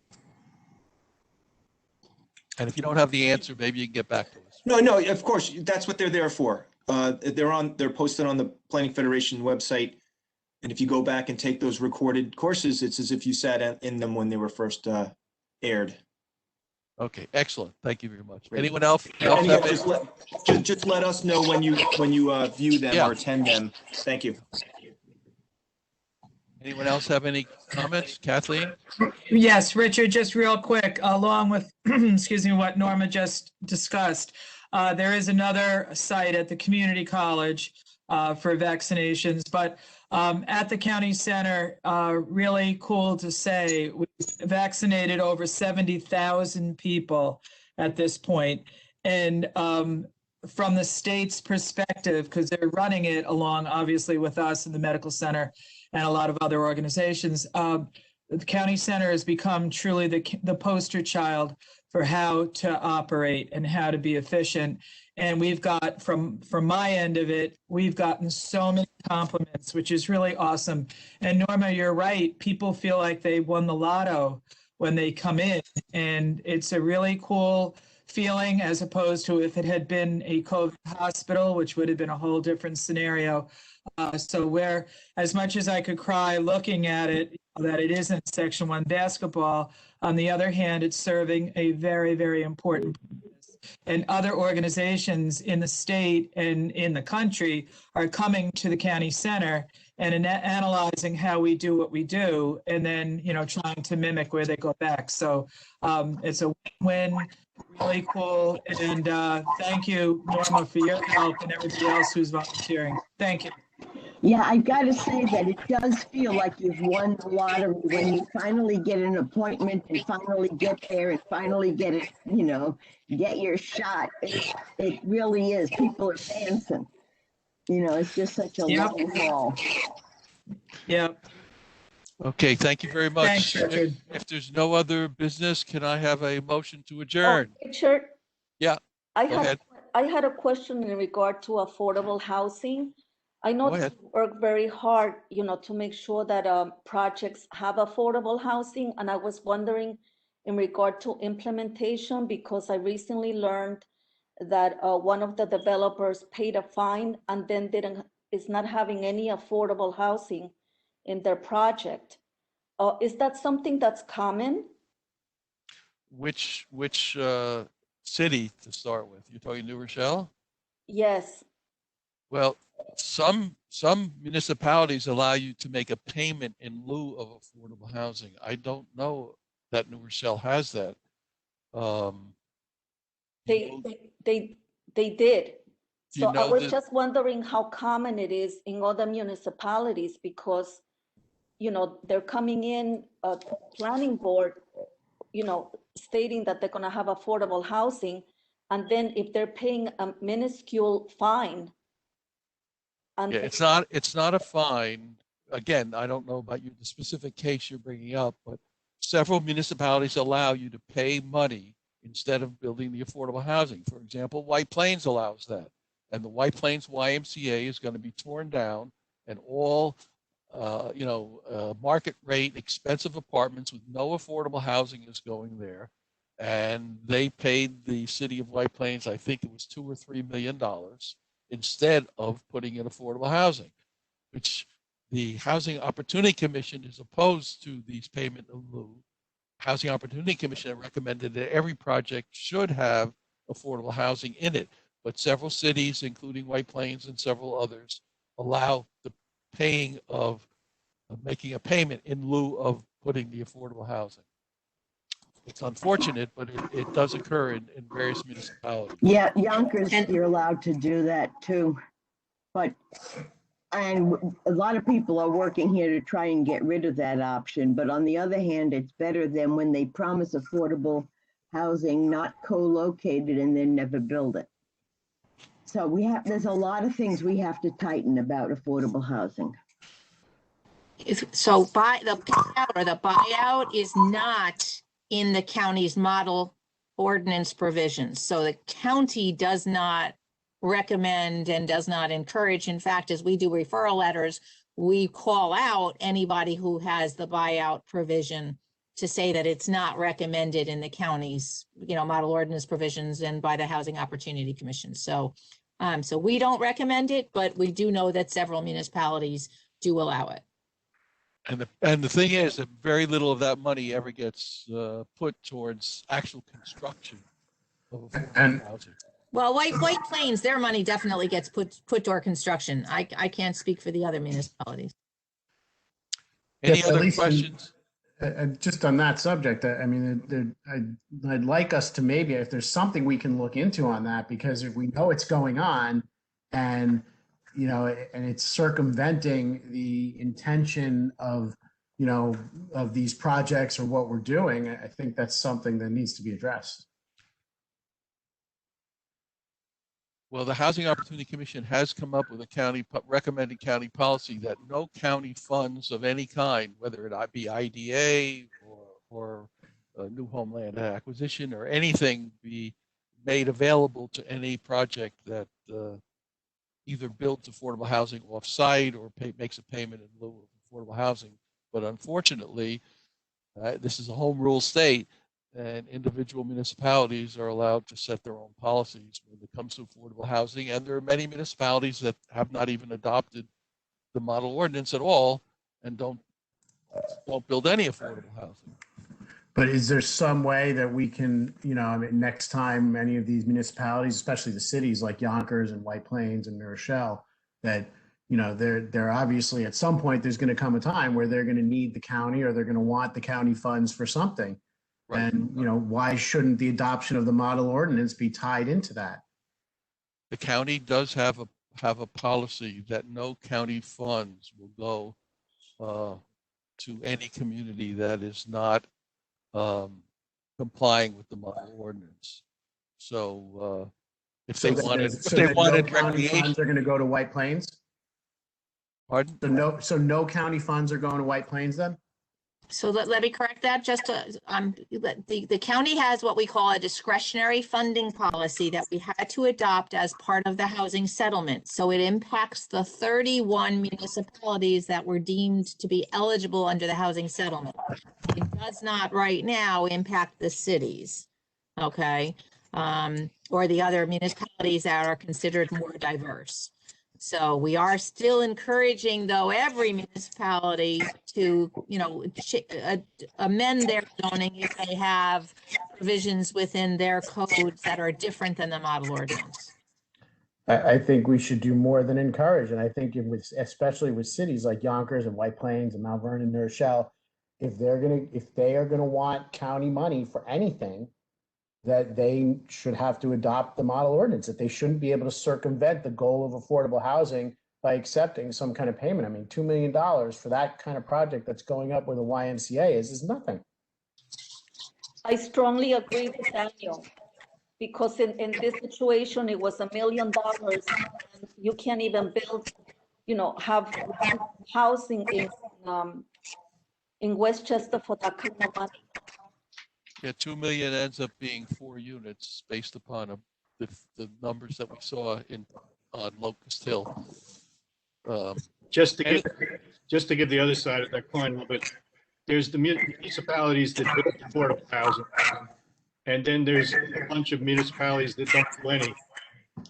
And if you don't have the answer, maybe you can get back to us.
No, of course, that's what they're there for. They're posted on the Planning Federation website. And if you go back and take those recorded courses, it's as if you sat in them when they were first aired.
Okay, excellent. Thank you very much.
Great.
Anyone else?
Just let us know when you view them or attend them. Thank you.
Anyone else have any comments? Kathleen?
Yes, Richard, just real quick, along with, excuse me, what Norma just discussed, there is another site at the community college for vaccinations, but at the county center, really cool to say, we vaccinated over 70,000 people at this point. And from the state's perspective, because they're running it along, obviously, with us in the medical center and a lot of other organizations, the county center has become truly the poster child for how to operate and how to be efficient. And we've got, from my end of it, we've gotten so many compliments, which is really awesome. And Norma, you're right. People feel like they won the lotto when they come in. And it's a really cool feeling, as opposed to if it had been a COVID hospital, which would have been a whole different scenario. So where, as much as I could cry looking at it, that it isn't Section 1 basketball, on the other hand, it's serving a very, very important purpose. And other organizations in the state and in the country are coming to the county center and analyzing how we do what we do, and then, you know, trying to mimic where they go back. So it's a win, really cool. And thank you, Norma, for your help and everybody else who's volunteering. Thank you.
Yeah, I got to say that it does feel like you've won the lottery when you finally get an appointment and finally get there and finally get it, you know, get your shot. It really is. People are dancing. You know, it's just such a long haul.
Yep.
Okay, thank you very much.
Thanks, Richard.
If there's no other business, can I have a motion to adjourn?
Richard,
Yeah,
I
go ahead.
had a question in regard to affordable housing. I know
Go
that
ahead.
you work very hard, you know, to make sure that projects have affordable housing. And I was wondering in regard to implementation, because I recently learned that one of the developers paid a fine and then is not having any affordable housing in their project. Is that something that's common?
Which city to start with? You're talking New Rochelle?
Yes.
Well, some municipalities allow you to make a payment in lieu of affordable housing. I don't know that New Rochelle has that.
They did. So I
know
was
that-
just wondering how common it is in other municipalities because, they're coming in, planning board, stating that they're gonna have affordable housing. And then if they're paying a minuscule fine. And
Yeah, it's not a fine. Again, I don't know about you, the specific case you're bringing up, but several municipalities allow you to pay money instead of building the affordable housing. For example, White Plains allows that. And the White Plains YMCA is going to be torn down and all, market rate expensive apartments with no affordable housing is going there. And they paid the city of White Plains, I think it was $2 or $3 million instead of putting in affordable housing, which the Housing Opportunity Commission is opposed to these payment in lieu. Housing Opportunity Commission recommended that every project should have affordable housing in it, but several cities, including White Plains and several others, allow the paying of making a payment in lieu of putting the affordable housing. It's unfortunate, but it does occur in various municipalities.
Yeah, Yonkers, you're allowed to do that too. But, and a lot of people are working here to try and get rid of that option. But on the other hand, it's better than when they promise affordable housing not co-located and then never build it. So there's a lot of things we have to tighten about affordable housing.
So the buyout is not in the county's model ordinance provisions. So the county does not recommend and does not encourage. In fact, as we do referral letters, we call out anybody who has the buyout provision to say that it's not recommended in the county's, model ordinance provisions and by the Housing Opportunity Commission. So we don't recommend it, but we do know that several municipalities do allow it.
And the thing is that very little of that money ever gets put towards actual construction of affordable housing.
Well, White Plains, their money definitely gets put toward construction. I can't speak for the other municipalities.
Any other questions?
Just on that subject, I mean, I'd like us to maybe, if there's something we can look into on that, because if we know it's going on and and it's circumventing the intention of, of these projects or what we're doing, I think that's something that needs to be addressed.
Well, the Housing Opportunity Commission has come up with a recommended county policy that no county funds of any kind, whether it be IDA or new homeland acquisition or anything, be made available to any project that either builds affordable housing off-site or makes a payment in lieu of affordable housing. But unfortunately, this is a home rule state, and individual municipalities are allowed to set their own policies when it comes to affordable housing. And there are many municipalities that have not even adopted the model ordinance at all and don't build any affordable housing.
But is there some way that we can, next time any of these municipalities, especially the cities like Yonkers and White Plains and New Rochelle, that, they're obviously at some point there's going to come a time where they're going to need the county or they're going to want the county funds for something. Right. And, why shouldn't the adoption of the model ordinance be tied into that?
The county does have a policy that no county funds will go to any community that is not complying with the model ordinance. So if they wanted recreation,
funds are going to go to White Plains.
Pardon?
So no county funds are going to White Plains then?
So let me correct that. The county has what we call a discretionary funding policy that we had to adopt as part of the housing settlement. So it impacts the 31 municipalities that were deemed to be eligible under the housing settlement. It does not right now impact the cities, okay? Or the other municipalities that are considered more diverse. So we are still encouraging, though, every municipality to, amend their zoning if they have provisions within their codes that are different than the model ordinance.
I think we should do more than encourage. And I think especially with cities like Yonkers and White Plains and Mount Vernon and New Rochelle, if they are going to want county money for anything, that they should have to adopt the model ordinance, that they shouldn't be able to circumvent the goal of affordable housing by accepting some kind of payment. I mean, $2 million for that kind of project that's going up where the YMCA is nothing.
I strongly agree with Daniel, because in this situation, it was $1 million. And you can't even build, have housing in Westchester for that kind of money.
Yeah, 2 million ends up being 4 units based upon the numbers that we saw on Locust Hill.
Just to give the other side of that coin a little bit, there's the municipalities that build affordable housing, and then there's a bunch of municipalities that don't do any.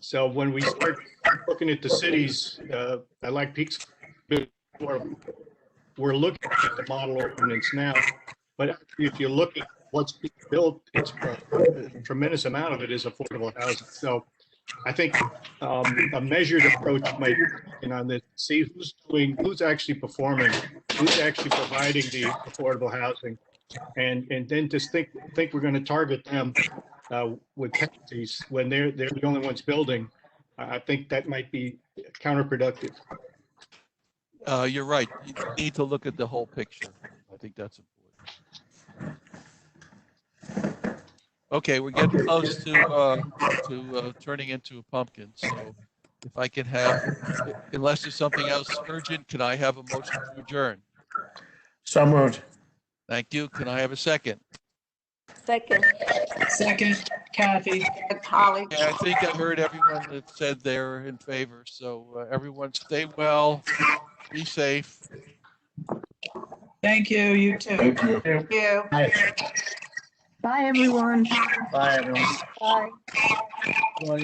So when we start looking at the cities, I like Pete's, we're looking at the model ordinance now, but if you look at what's being built, it's a tremendous amount of it is affordable housing. So I think a measured approach might be on this, see who's actually performing, who's actually providing the affordable housing, and then just think we're going to target them with penalties when they're the only ones building. I think that might be counterproductive.
You're right. You need to look at the whole picture. I think that's important. Okay, we're getting close to turning into a pumpkin. So if I can have, unless there's something else urgent, can I have a motion to adjourn?
So moved.
Thank you. Can I have a second?
Second,
Kathy.
Holly.
Yeah, I think I heard everyone that said they're in favor. So everyone stay well, be safe.
Thank you, you too.
Thank you.
Thank you.
Bye, everyone.
Bye, everyone.
bye.
Well,